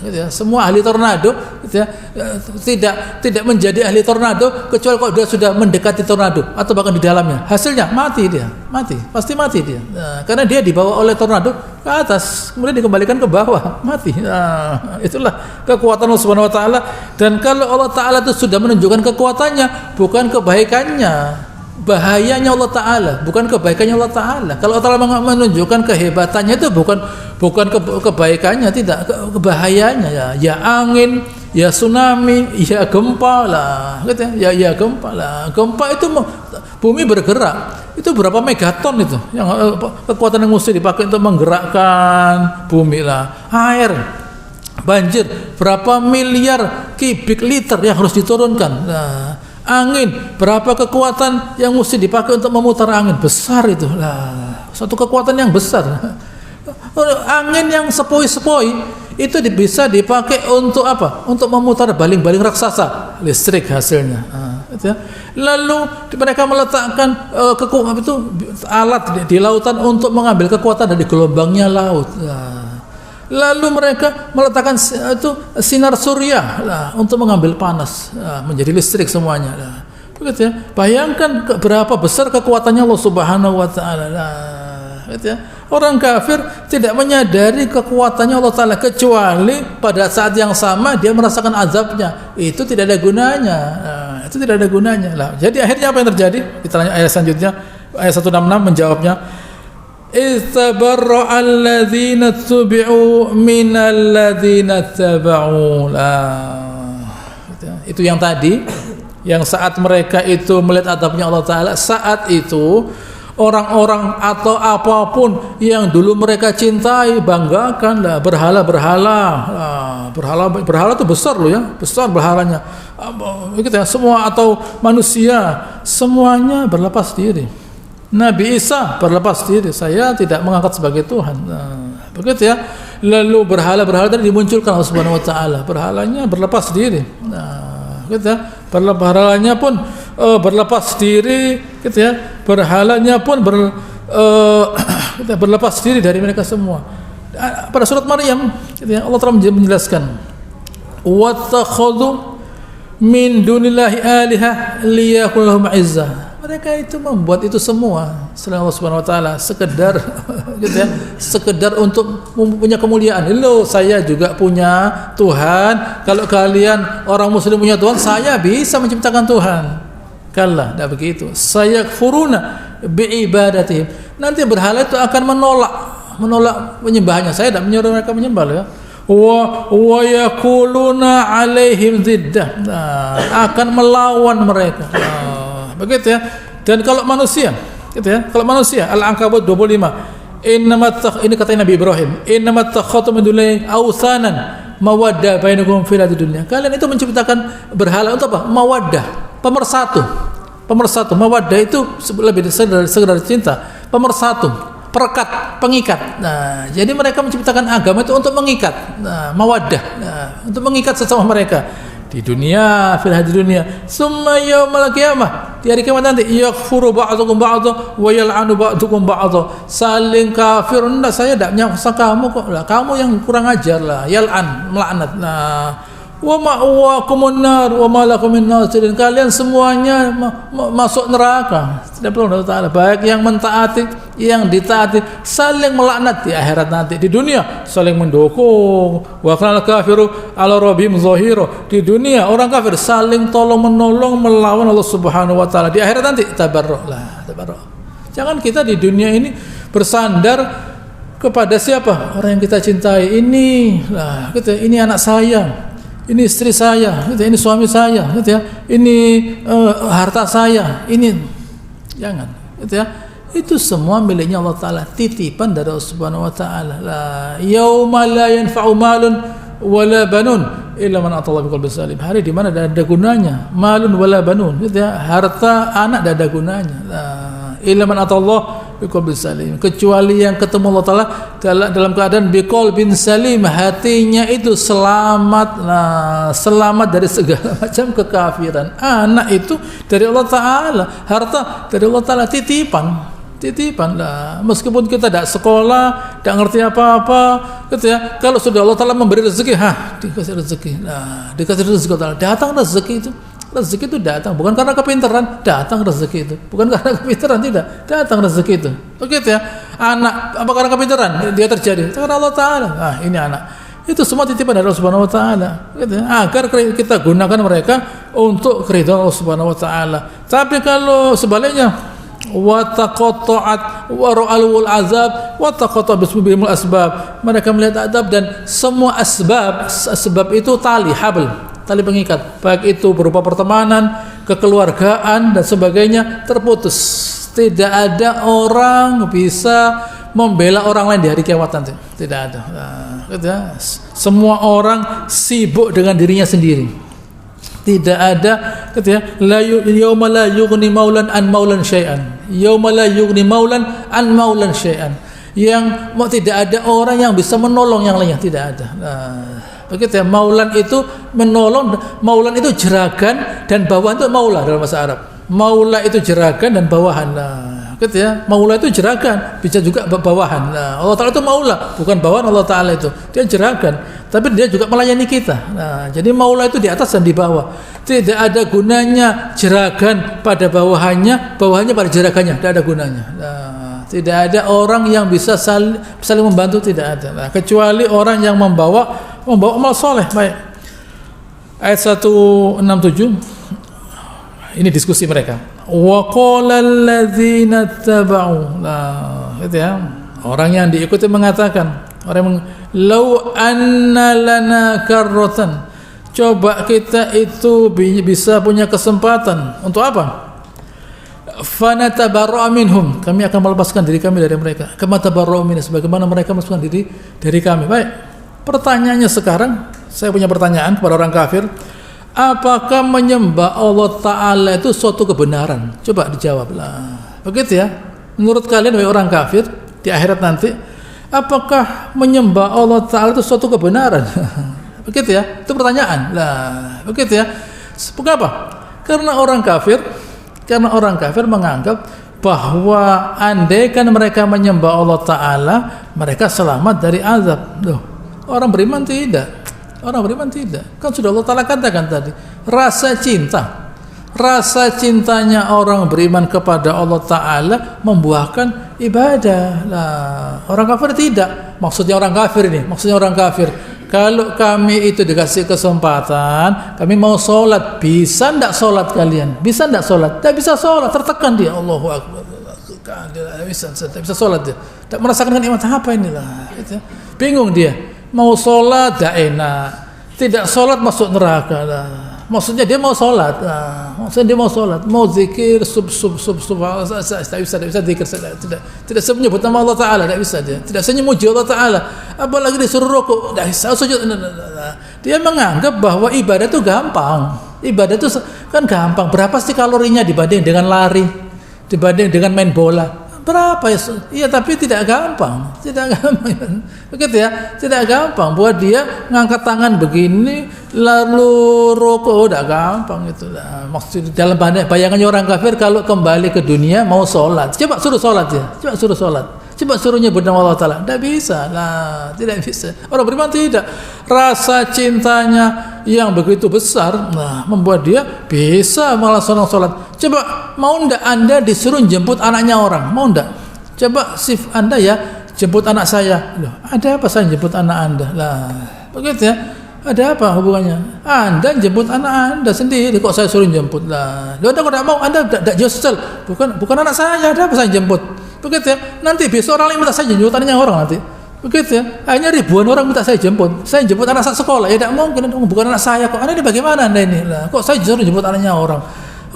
gitu ya. Semua ahli tornado gitu ya, tidak menjadi ahli tornado kecuali kalau dia sudah mendekati tornado atau bahkan di dalamnya. Hasilnya mati dia, pasti mati dia. Karena dia dibawa oleh tornado ke atas, kemudian dikembalikan ke bawah, mati. Itulah kekuatan Allah Subhanahu wa taala. Dan kalau Allah taala itu sudah menunjukkan kekuatannya, bukan kebaikannya. Bahayanya Allah Ta'ala, bukan kebaikannya Allah Ta'ala. Kalau Allah Ta'ala menunjukkan kehebatannya itu bukan kebaikannya, tidak, kebahayanya ya angin, ya tsunami, ya gempa lah, gitu ya gempa lah. Gempa itu bumi bergerak, itu berapa megaton itu yang kekuatan yang mesti dipakai untuk menggerakkan bumi lah. Air, banjir, berapa miliar kubik liter yang harus diturunkan. Angin, berapa kekuatan yang mesti dipakai untuk memutar angin, besar itu lah, suatu kekuatan yang besar. Angin yang sepoi-sepoi itu bisa dipakai untuk apa? Untuk memutar baling-baling raksasa, listrik hasilnya. Lalu mereka meletakkan alat di lautan untuk mengambil kekuatan dari gelombangnya laut. Lalu mereka meletakkan sinar surya untuk mengambil panas, menjadi listrik semuanya. Begitu ya. Bayangkan berapa besar kekuatannya Allah Subhanahu wa taala. Gitu ya. Orang kafir tidak menyadari kekuatannya Allah taala kecuali pada saat yang sama dia merasakan azabnya. Itu tidak ada gunanya. Itu tidak ada gunanya. Jadi akhirnya apa yang terjadi? Kita tanya ayat selanjutnya, ayat 166 menjawabnya. Istabarra alladzina tubi'u minal ladzina taba'u. Itu yang tadi, yang saat mereka itu melihat adabnya Allah Ta'ala, saat itu orang-orang atau apapun yang dulu mereka cintai, banggakan lah, berhala itu besar loh ya, besar berhalanya. Gitu ya, semua atau manusia semuanya berlepas diri. Nabi Isa berlepas diri, saya tidak mengangkat sebagai Tuhan. Begitu ya. Lalu berhala-berhala tadi dimunculkan Allah Subhanahu wa taala. Berhalanya berlepas diri. Gitu ya. Berhalanya pun berlepas diri, gitu ya. Berhalanya pun berlepas diri dari mereka semua. Pada surat Maryam, gitu ya, Allah telah menjelaskan, "Wattakhadhu min dunillahi alihah liyakul lahum 'izzah." Mereka itu membuat itu semua selain Allah Subhanahu wa taala sekedar gitu ya, sekedar untuk punya kemuliaan. Loh, saya juga punya Tuhan. Kalau kalian orang muslim punya Tuhan, saya bisa menciptakan Tuhan. Kalla, tidak begitu. Sayakfuruna biibadatihim. Nanti berhala itu akan menolak menyembahnya. Saya tidak menyuruh mereka menyembah ya. Wa yakuluna alaihim ziddah. Akan melawan mereka. Begitu ya. Dan kalau manusia, gitu ya. Kalau manusia, Al-Ankabut 25. Ini kata Nabi Ibrahim, innamat takhatu min dunilai awsanan mawaddah bainakum fil dunya. Kalian itu menciptakan berhala untuk apa? Mawaddah, pemersatu. Mawaddah itu lebih sekedar cinta, pemersatu, perekat, pengikat. Nah, jadi mereka menciptakan agama itu untuk mengikat. Mawaddah, untuk mengikat sesama mereka. Di dunia, fil hadid dunia, summa yaumil qiyamah, di hari kiamat nanti, yakfuru ba'dukum ba'dha wa yal'anu ba'dukum ba'dha. Saling kafir, enggak, saya tidak menyangka kamu kok lah, kamu yang kurang ajar lah, yal'an, melaknat. Nah, wa ma'wakumun nar wa ma lakum min nasirin. Kalian semuanya masuk neraka. Tidak perlu Allah Ta'ala. Baik yang mentaati, yang ditaati, saling melaknat di akhirat nanti. Di dunia saling mendukung. Wa kana al-kafiru 'ala rabbihim zahira. Di dunia orang kafir saling tolong menolong melawan Allah Subhanahu wa taala. Di akhirat nanti tabarruk. Jangan kita di dunia ini bersandar kepada siapa? Orang yang kita cintai. Ini lah, gitu, ini anak saya. Ini istri saya, gitu, ini suami saya, gitu ya. Ini harta saya, ini jangan, gitu ya. Itu semua miliknya Allah Taala, titipan dari Allah Subhanahu wa taala. La yauma la yanfa'u malun wala banun illa man atallaha biqalbin salim. Hari di mana tidak ada gunanya malun wala banun, gitu ya. Harta, anak tidak ada gunanya. La illa man atallaha biqalbin salim, kecuali yang ketemu Allah Taala dalam keadaan biqalbin salim, hatinya itu selamat. Nah, selamat dari segala macam kekafiran. Anak itu dari Allah Taala, harta dari Allah Taala, titipan. titipan lah. Meskipun kita tidak sekolah, tidak ngerti apa-apa, gitu ya. Kalau sudah Allah Ta'ala memberi rezeki, dikasih rezeki. Nah, dikasih rezeki Allah Ta'ala, datang rezeki itu. Rezeki itu datang, bukan karena kepintaran, datang rezeki itu. Bukan karena kepintaran, tidak, datang rezeki itu. Begitu ya. Anak, apa karena kepintaran dia terjadi? Karena Allah Ta'ala. Ini anak. Itu semua titipan dari Allah Subhanahu wa taala, gitu ya. Agar kita gunakan mereka untuk keridhaan Allah Subhanahu wa taala. Tapi kalau sebaliknya, wa taqatta'at wa ra'alul azab wa taqatta'a bismillahil asbab, mereka melihat adab dan semua asbab itu tali pengikat, baik itu berupa pertemanan, kekeluargaan dan sebagainya, terputus. Tidak ada orang bisa membela orang lain di hari kiamat nanti, tidak ada. Gitu ya. Semua orang sibuk dengan dirinya sendiri. Tidak ada, gitu ya, yauma la yughni maulan an maulan syai'an. Yauma la yughni maulan an maulan syai'an. Yang tidak ada orang yang bisa menolong yang lainnya, tidak ada. Begitu ya, maulan itu menolong, maulan itu jeragan dan bawahan itu maula dalam bahasa Arab. Maula itu jeragan dan bawahan. Gitu ya, maula itu jeragan, bisa juga bawahan. Allah Ta'ala itu maula, bukan bawahan Allah Ta'ala itu. Dia jeragan, tapi dia juga melayani kita. Jadi maula itu di atas dan di bawah. Tidak ada gunanya jeragan pada bawahannya, bawahannya pada jeragannya, tidak ada gunanya. Tidak ada orang yang bisa saling membantu, tidak ada. Kecuali orang yang membawa amal soleh. Baik. Ayat 167. Ini diskusi mereka. Wa qala alladzina tabau. Itu ya. Orang yang diikuti mengatakan, lau anna lana karratan. Coba kita itu bisa punya kesempatan untuk apa? Fanatabarra minhum. Kami akan melepaskan diri kami dari mereka. Kama tabarra'u minna, sebagaimana mereka melepaskan diri dari kami. Baik. Pertanyaannya sekarang, saya punya pertanyaan kepada orang kafir. Apakah menyembah Allah Ta'ala itu suatu kebenaran? Coba dijawablah. Begitu ya. Menurut kalian, wahai orang kafir, di akhirat nanti, apakah menyembah Allah Ta'ala itu suatu kebenaran? Begitu ya. Itu pertanyaan. Begitu ya. Mengapa? Karena orang kafir menganggap bahwa andaikan mereka menyembah Allah Ta'ala, mereka selamat dari azab. Orang beriman tidak. Kan sudah Allah Ta'ala katakan tadi, rasa cintanya orang beriman kepada Allah Ta'ala membuahkan ibadah. Orang kafir tidak. Maksudnya orang kafir, kalau kami itu dikasih kesempatan, kami mau sholat, bisa enggak sholat kalian? Bisa enggak sholat? Tidak bisa sholat, tertekan dia. Allahu Akbar. Tidak bisa sholat dia. Tidak merasakan nikmat apa inilah. Bingung dia. Mau sholat tidak enak, tidak sholat masuk neraka lah. Maksudnya dia mau sholat, mau zikir, tidak bisa zikir, tidak menyebut nama Allah Ta'ala, tidak bisa dia, tidak memuji Allah Ta'ala, apalagi disuruh rukuk, tidak bisa sujud. Dia menganggap bahwa ibadah itu gampang, ibadah itu kan gampang. Berapa sih kalorinya dibanding dengan lari, dibanding dengan main bola? Berapa ya? Iya, tapi tidak gampang. Begitu ya, tidak gampang buat dia ngangkat tangan begini lalu rokok, udah gampang itulah. Maksud dalam bayangannya orang kafir kalau kembali ke dunia mau sholat, coba suruh sholat ya, coba suruh nyebut nama Allah Ta'ala, tidak bisa lah, tidak bisa. Orang beriman tidak, rasa cintanya yang begitu besar, membuat dia bisa malah sholat. Coba mau ndak Anda disuruh jemput anaknya orang, mau ndak? Coba Anda ya jemput anak saya. Loh, ada apa saya jemput anak Anda? Lah, begitu ya. Ada apa hubungannya? Anda jemput anak Anda sendiri, kok saya suruh jemput lah? Loh, Anda kok tidak mau? Anda tidak josel. Bukan anak saya, ada apa saya jemput? Begitu ya. Nanti besok orang lain minta saya jemput anaknya orang nanti. Begitu ya. Akhirnya ribuan orang minta saya jemput. Saya jemput anak saya sekolah. Ya tidak mungkin, bukan anak saya kok. Anda ini bagaimana Anda ini? Lah, kok saya suruh jemput anaknya orang?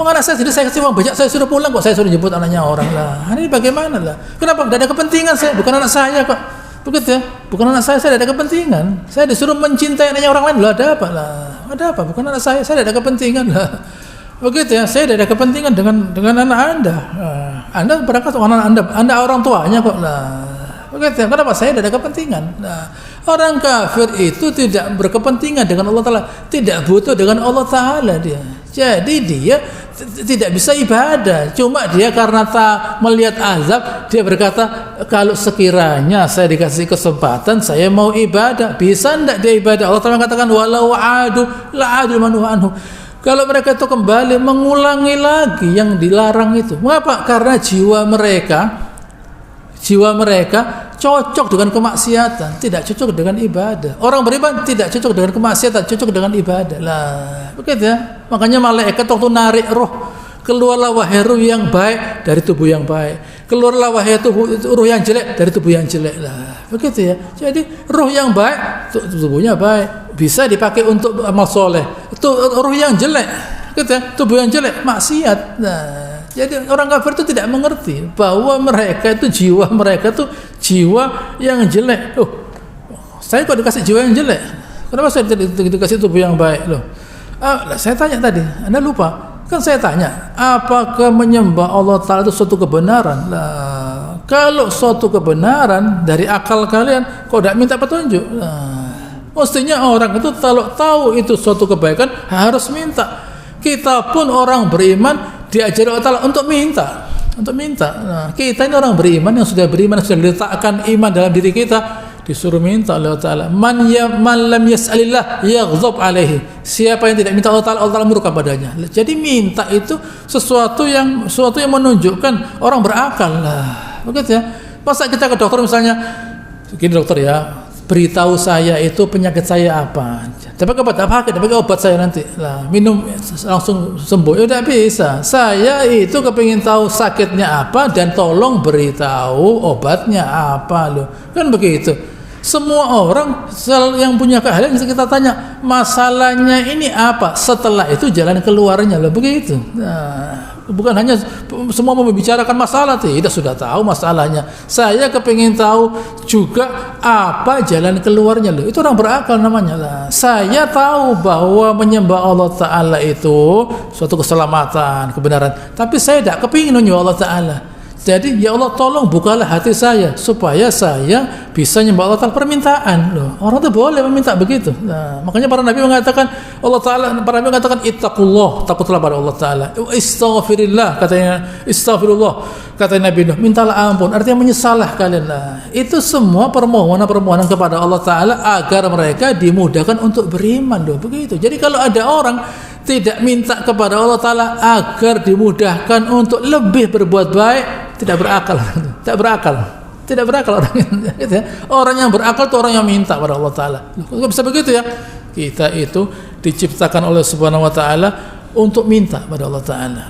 Anak saya sendiri, saya kasih uang banyak, saya suruh pulang kok saya suruh jemput anaknya orang lah. Ini bagaimana lah? Kenapa? Tidak ada kepentingan saya, bukan anak saya kok. Begitu ya, bukan anak saya tidak ada kepentingan. Saya disuruh mencintai anaknya orang lain, loh ada apa lah? Ada apa? Bukan anak saya tidak ada kepentingan lah. Begitu ya, saya tidak ada kepentingan dengan anak Anda. Anda berangkat Anda orang tuanya kok lah. Begitu ya, kenapa saya tidak ada kepentingan? Orang kafir itu tidak berkepentingan dengan Allah Ta'ala, tidak butuh dengan Allah Ta'ala dia. Jadi dia tidak bisa ibadah. Cuma dia karena melihat azab, dia berkata, kalau sekiranya saya dikasih kesempatan, saya mau ibadah. Bisa enggak dia ibadah? Allah Ta'ala katakan, walau adu la adu manu anhu. Kalau mereka itu kembali mengulangi lagi yang dilarang itu. Mengapa? Karena jiwa mereka cocok dengan kemaksiatan, tidak cocok dengan ibadah. Orang beriman tidak cocok dengan kemaksiatan, cocok dengan ibadah. Lah, begitu ya. Makanya malaikat waktu narik roh, keluarlah wahai ruh yang baik dari tubuh yang baik. Keluarlah wahai ruh yang jelek dari tubuh yang jelek. Lah, begitu ya. Jadi ruh yang baik, tubuhnya baik, bisa dipakai untuk amal soleh. Itu ruh yang jelek, gitu ya. Tubuh yang jelek, maksiat. Nah, jadi orang kafir itu tidak mengerti bahwa mereka itu jiwa yang jelek. Loh, saya kok dikasih jiwa yang jelek? Kenapa saya dikasih tubuh yang baik? Loh, saya tanya tadi, Anda lupa? Kan saya tanya, apakah menyembah Allah Ta'ala itu suatu kebenaran? Nah, kalau suatu kebenaran dari akal kalian, kok tidak minta petunjuk? Nah, mestinya orang itu kalau tahu itu suatu kebaikan harus minta. Kita pun orang beriman diajari Allah Ta'ala untuk minta. Nah, kita ini orang beriman yang sudah beriman, sudah diletakkan iman dalam diri kita, disuruh minta oleh Allah Ta'ala. Man lam yas'alillah yaghdab alaihi. Siapa yang tidak minta Allah Ta'ala murka padanya. Jadi minta itu sesuatu yang menunjukkan orang berakal lah. Begitu ya. Masa kita ke dokter misalnya, gini dokter ya, beritahu saya itu penyakit saya apa. Tapi pakai obat saya nanti. Lah, minum langsung sembuh. Ya udah bisa. Saya itu kepingin tahu sakitnya apa dan tolong beritahu obatnya apa loh. Kan begitu. Semua orang yang punya keahlian kita tanya, masalahnya ini apa? Setelah itu jalan keluarnya loh, begitu. Nah, bukan hanya semua membicarakan masalah, tidak, sudah tahu masalahnya. Saya kepingin tahu juga apa jalan keluarnya loh. Itu orang berakal namanya lah. Saya tahu bahwa menyembah Allah Ta'ala itu suatu keselamatan, kebenaran. Tapi saya tidak kepingin menyembah Allah Ta'ala. Jadi ya Allah tolong bukalah hati saya supaya saya bisa nyembah Allah Ta'ala. Permintaan loh. Orang itu boleh meminta begitu. Nah, makanya para nabi mengatakan para nabi mengatakan ittaqullah, takutlah pada Allah Ta'ala. Istaghfirillah, istaghfirullah kata Nabi Nuh, mintalah ampun, artinya menyesalah kalian lah. Itu semua permohonan kepada Allah Ta'ala agar mereka dimudahkan untuk beriman loh, begitu. Jadi kalau ada orang tidak minta kepada Allah Ta'ala agar dimudahkan untuk lebih berbuat baik, tidak berakal orang gitu ya. Orang yang berakal itu orang yang minta kepada Allah Ta'ala. Kok bisa begitu ya? Kita itu diciptakan oleh Subhanahu wa Ta'ala untuk minta pada Allah Ta'ala.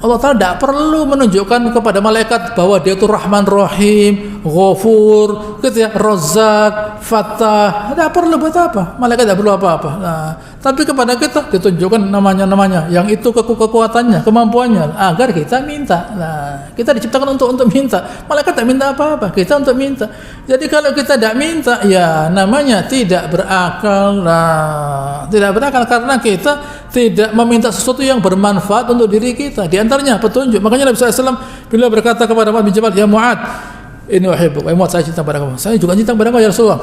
Allah Ta'ala tidak perlu menunjukkan kepada malaikat bahwa dia itu Rahman Rahim, Ghafur, gitu ya, Razzaq, Fattah. Tidak perlu buat apa? Malaikat tidak perlu apa-apa. Tapi kepada kita ditunjukkan namanya yang itu kekuatannya, kemampuannya agar kita minta. Kita diciptakan untuk minta. Malaikat tidak minta apa-apa, kita untuk minta. Jadi kalau kita tidak minta, ya namanya tidak berakal. Tidak berakal karena kita tidak meminta sesuatu yang bermanfaat untuk diri kita. Di antaranya petunjuk. Makanya Nabi SAW bila berkata kepada Mu'adz bin Jabal, ya Mu'adz, ini wahibuk, Mu'adz, saya cinta pada kamu. Saya juga cinta pada kamu ya Rasulullah.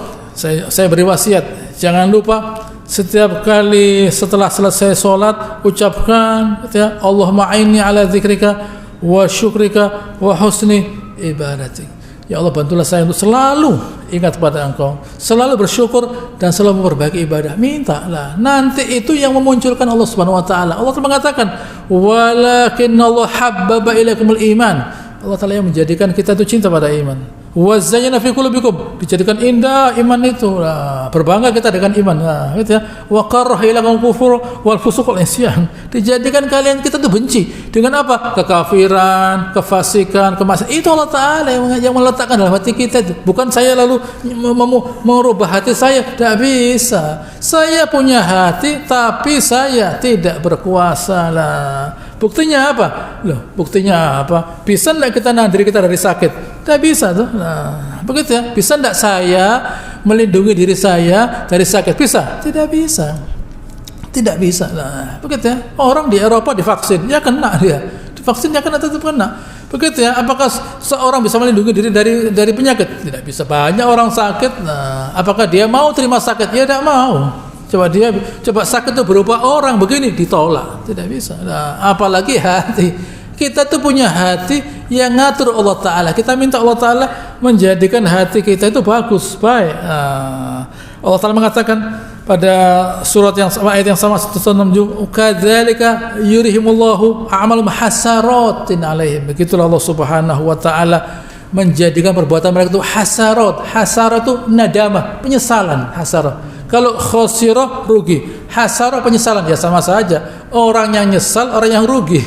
Saya beri wasiat, jangan lupa setiap kali setelah selesai sholat ucapkan ya, Allahumma a'inni ala dzikrika wa syukrika wa husni ibadatik. Ya Allah, bantulah saya untuk selalu ingat pada Engkau, selalu bersyukur dan selalu memperbaiki ibadah. Mintalah. Nanti itu yang memunculkan Allah Subhanahu wa Ta'ala. Allah Ta'ala mengatakan, walakinallahu habbaba ilaikumul iman. Allah Ta'ala yang menjadikan kita itu cinta pada iman. Wa zayyana fi qulubikum, dijadikan indah iman itu. Berbangga kita dengan iman. Gitu ya. Wa karaha ilaikumul kufur wal fusuq wal isyan. Dijadikan kalian kita itu benci dengan apa? Kekafiran, kefasikan, kemaksiatan. Itu Allah Ta'ala yang meletakkan dalam hati kita itu. Bukan saya lalu merubah hati saya. Tidak bisa. Saya punya hati tapi saya tidak berkuasa lah. Buktinya apa? Loh, buktinya apa? Bisa enggak kita nahan diri kita dari sakit? Tidak bisa tuh. Nah, begitu ya. Bisa enggak saya melindungi diri saya dari sakit? Bisa? Tidak bisa. Tidak bisa. Nah, begitu ya. Orang di Eropa divaksin, ya kena dia. Divaksin ya kena, tetap kena. Begitu ya. Apakah seorang bisa melindungi diri dari penyakit? Tidak bisa. Banyak orang sakit. Nah, apakah dia mau terima sakit? Ya tidak mau. Coba sakit itu berupa orang begini, ditolak, tidak bisa. Nah, apalagi hati. Kita tuh punya hati yang ngatur Allah Ta'ala. Kita minta Allah Ta'ala menjadikan hati kita itu bagus, baik. Allah Ta'ala mengatakan pada surat yang sama, ayat yang sama 167, kadzalika yurihimullahu a'malum hasaratin alaihim. Begitulah Allah Subhanahu wa taala menjadikan perbuatan mereka itu hasarat. Hasarat itu nadamah, penyesalan, hasarat. Kalau khosirah, rugi. Hasarat, penyesalan, ya sama saja. Orang yang nyesal, orang yang rugi.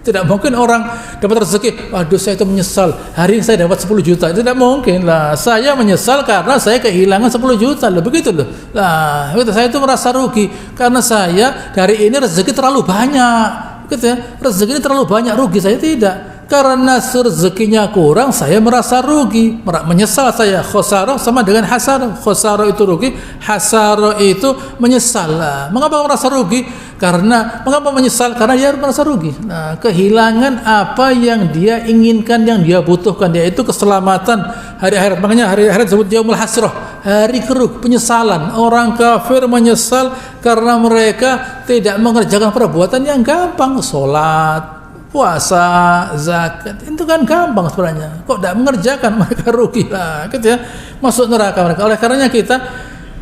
Tidak mungkin orang dapat rezeki, waduh saya itu menyesal, hari ini saya dapat 10 juta. Tidak mungkin lah. Saya menyesal karena saya kehilangan 10 juta loh, begitu loh. Lah, saya itu merasa rugi karena saya dari ini rezeki terlalu banyak. Gitu ya. Rezeki ini terlalu banyak, rugi saya tidak. Karena rezekinya kurang, saya merasa rugi, menyesal saya. Khosaro sama dengan hasaro. Khosaro itu rugi, hasaro itu menyesal. Nah, mengapa merasa rugi? Mengapa menyesal? Karena dia merasa rugi. Nah, kehilangan apa yang dia inginkan, yang dia butuhkan, yaitu keselamatan hari akhirat. Makanya hari akhirat disebut yaumul hasrah, hari keruh, penyesalan. Orang kafir menyesal karena mereka tidak mengerjakan perbuatan yang gampang, sholat, puasa, zakat, itu kan gampang sebenarnya. Kok tidak mengerjakan, mereka rugi lah, gitu ya, masuk neraka mereka. Oleh karenanya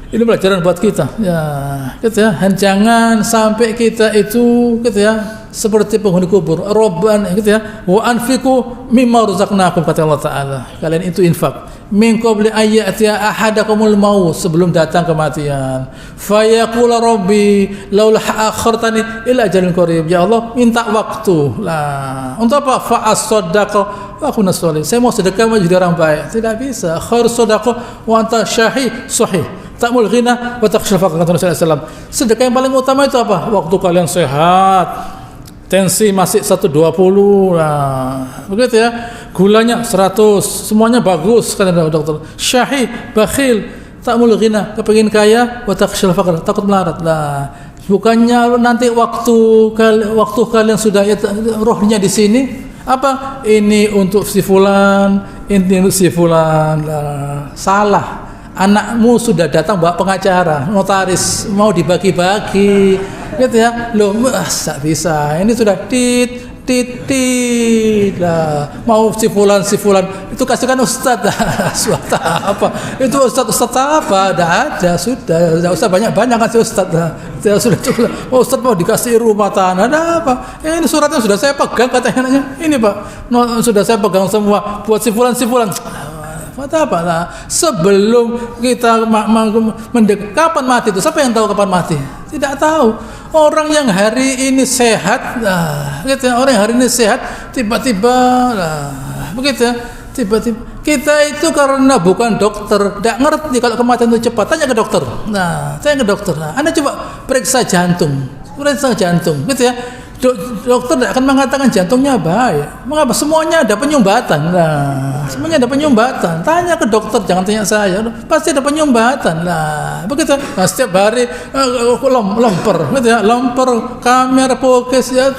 ini pelajaran buat kita, ya, gitu ya. Jangan sampai kita itu, gitu ya, seperti penghuni kubur. Robban, gitu ya, wa anfiqu mimma razaqnakum, kata Allah Taala. Kalian itu infak. Min qabli ayyatiya ahadakumul maut, sebelum datang kematian. Fayaqula rabbi laula akhartani ila ajalin qarib. Ya Allah, minta waktu lah. Untuk apa? Fa as-sadaqah wa akuna sholih. Saya mau sedekah, mau jadi orang baik. Tidak bisa. Khairus sadaqah wa anta sahih. Ta'mul ghina wa takhshal faqr, kata Rasulullah SAW. Sedekah yang paling utama itu apa? Waktu kalian sehat, tensi masih 120, nah, begitu ya, gulanya 100, semuanya bagus, kata dokter. Syahih, bakhil, ta'mul ghina, kepengin kaya, wa takhshal faqr, takut melarat. Lah, bukannya nanti waktu kalian sudah ya, rohnya di sini, apa? Ini untuk si fulan, ini untuk si fulan. Lah, salah. Anakmu sudah datang bawa pengacara, notaris, mau dibagi-bagi, gitu ya. Loh, masa bisa? Ini sudah tit lah. Mau si fulan itu kasihkan ustaz. Suatu apa? Itu ustaz apa? Tidak ada, sudah. Tidak usah banyak-banyak kasih ustaz. Sudah cukup. Oh, ustaz mau dikasih rumah tanah, ada apa? Ini suratnya sudah saya pegang, katanya. Ini Pak, sudah saya pegang semua buat si fulan. Apa lah, sebelum kita kapan mati itu, siapa yang tahu kapan mati? Tidak tahu. Orang yang hari ini sehat, gitu ya, orang yang hari ini sehat tiba-tiba begitu ya, tiba-tiba kita itu karena bukan dokter, tidak ngerti kalau kematian itu cepat. Tanya ke dokter. Tanya ke dokter. Anda coba periksa jantung, gitu ya. Dokter tidak akan mengatakan jantungnya baik. Mengapa? Semuanya ada penyumbatan. Semuanya ada penyumbatan. Tanya ke dokter, jangan tanya saya. Pasti ada penyumbatan. Begitu. Setiap hari lemper, gitu ya, lemper, kamera, pokes, ya.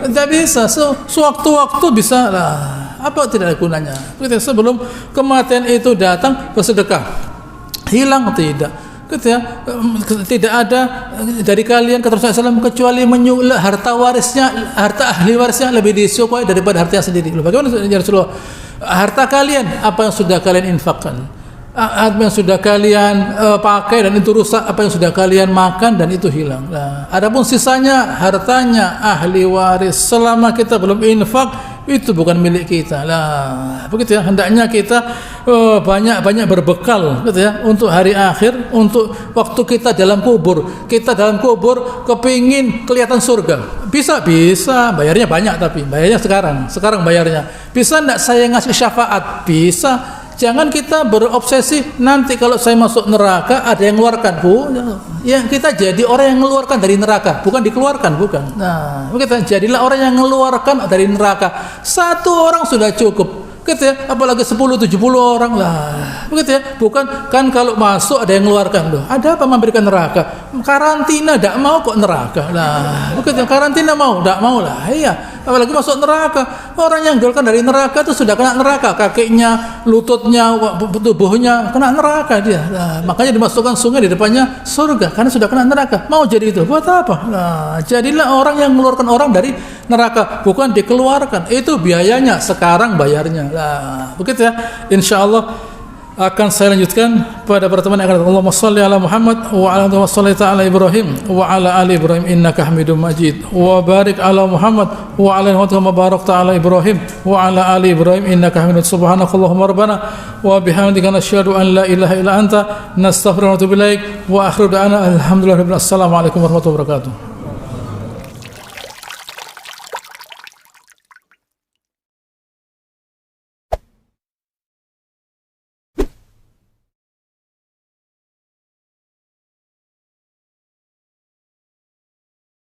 Tidak bisa. Sewaktu-waktu bisa lah. Apa tidak ada gunanya? Begitu. Sebelum kematian itu datang, bersedekah. Hilang tidak. Gitu ya, tidak ada dari kalian, kata Rasulullah SAW, kecuali harta ahli warisnya lebih disukai daripada harta sendiri. Bagaimana ya Rasulullah? Harta kalian, apa yang sudah kalian infakkan, apa yang sudah kalian pakai dan itu rusak, apa yang sudah kalian makan dan itu hilang. Adapun sisanya hartanya ahli waris, selama kita belum infak, itu bukan milik kita. Begitu ya, hendaknya kita banyak berbekal, gitu ya, untuk hari akhir, untuk waktu kita dalam kubur. Kita dalam kubur kepingin kelihatan surga. Bisa, bayarnya banyak, tapi bayarnya sekarang bayarnya. Bisa enggak saya ngasih syafaat? Bisa. Jangan kita berobsesi nanti kalau saya masuk neraka ada yang mengeluarkan. Ya, kita jadi orang yang mengeluarkan dari neraka, bukan dikeluarkan, bukan. Begitu, jadilah orang yang mengeluarkan dari neraka. Satu orang sudah cukup. Gitu ya, apalagi 10-70 orang lah. Begitu ya, bukan kan kalau masuk ada yang mengeluarkan. Loh, ada apa memberikan neraka? Karantina tidak mau kok neraka. Begitu, karantina mau, tidak mau lah. Iya. apalagi masuk neraka. Orang yang dijauhkan dari neraka itu sudah kena neraka, kakinya, lututnya, tubuhnya kena neraka dia. Nah, makanya dimasukkan sungai di depannya surga karena sudah kena neraka. Mau jadi itu buat apa? Nah, jadilah orang yang mengeluarkan orang dari neraka, bukan dikeluarkan. Itu biayanya, sekarang bayarnya. Nah, begitu ya. Insyaallah akan saya lanjutkan pada pertemuan yang akan datang. Allahumma shalli ala Muhammad wa ala alihi wa ta'ala Ibrahim wa ala ali Ibrahim innaka Hamidum Majid wa barik ala Muhammad wa ala alihi wa barakta ala Ibrahim wa ala ali Ibrahim innaka Hamidum. Subhanakallahumma rabbana wa bihamdika nasyhadu an la ilaha illa anta nastaghfiruka wa natubu ilaik wa akhiru da'ana alhamdulillahi rabbil alamin. Assalamu alaikum warahmatullahi wabarakatuh.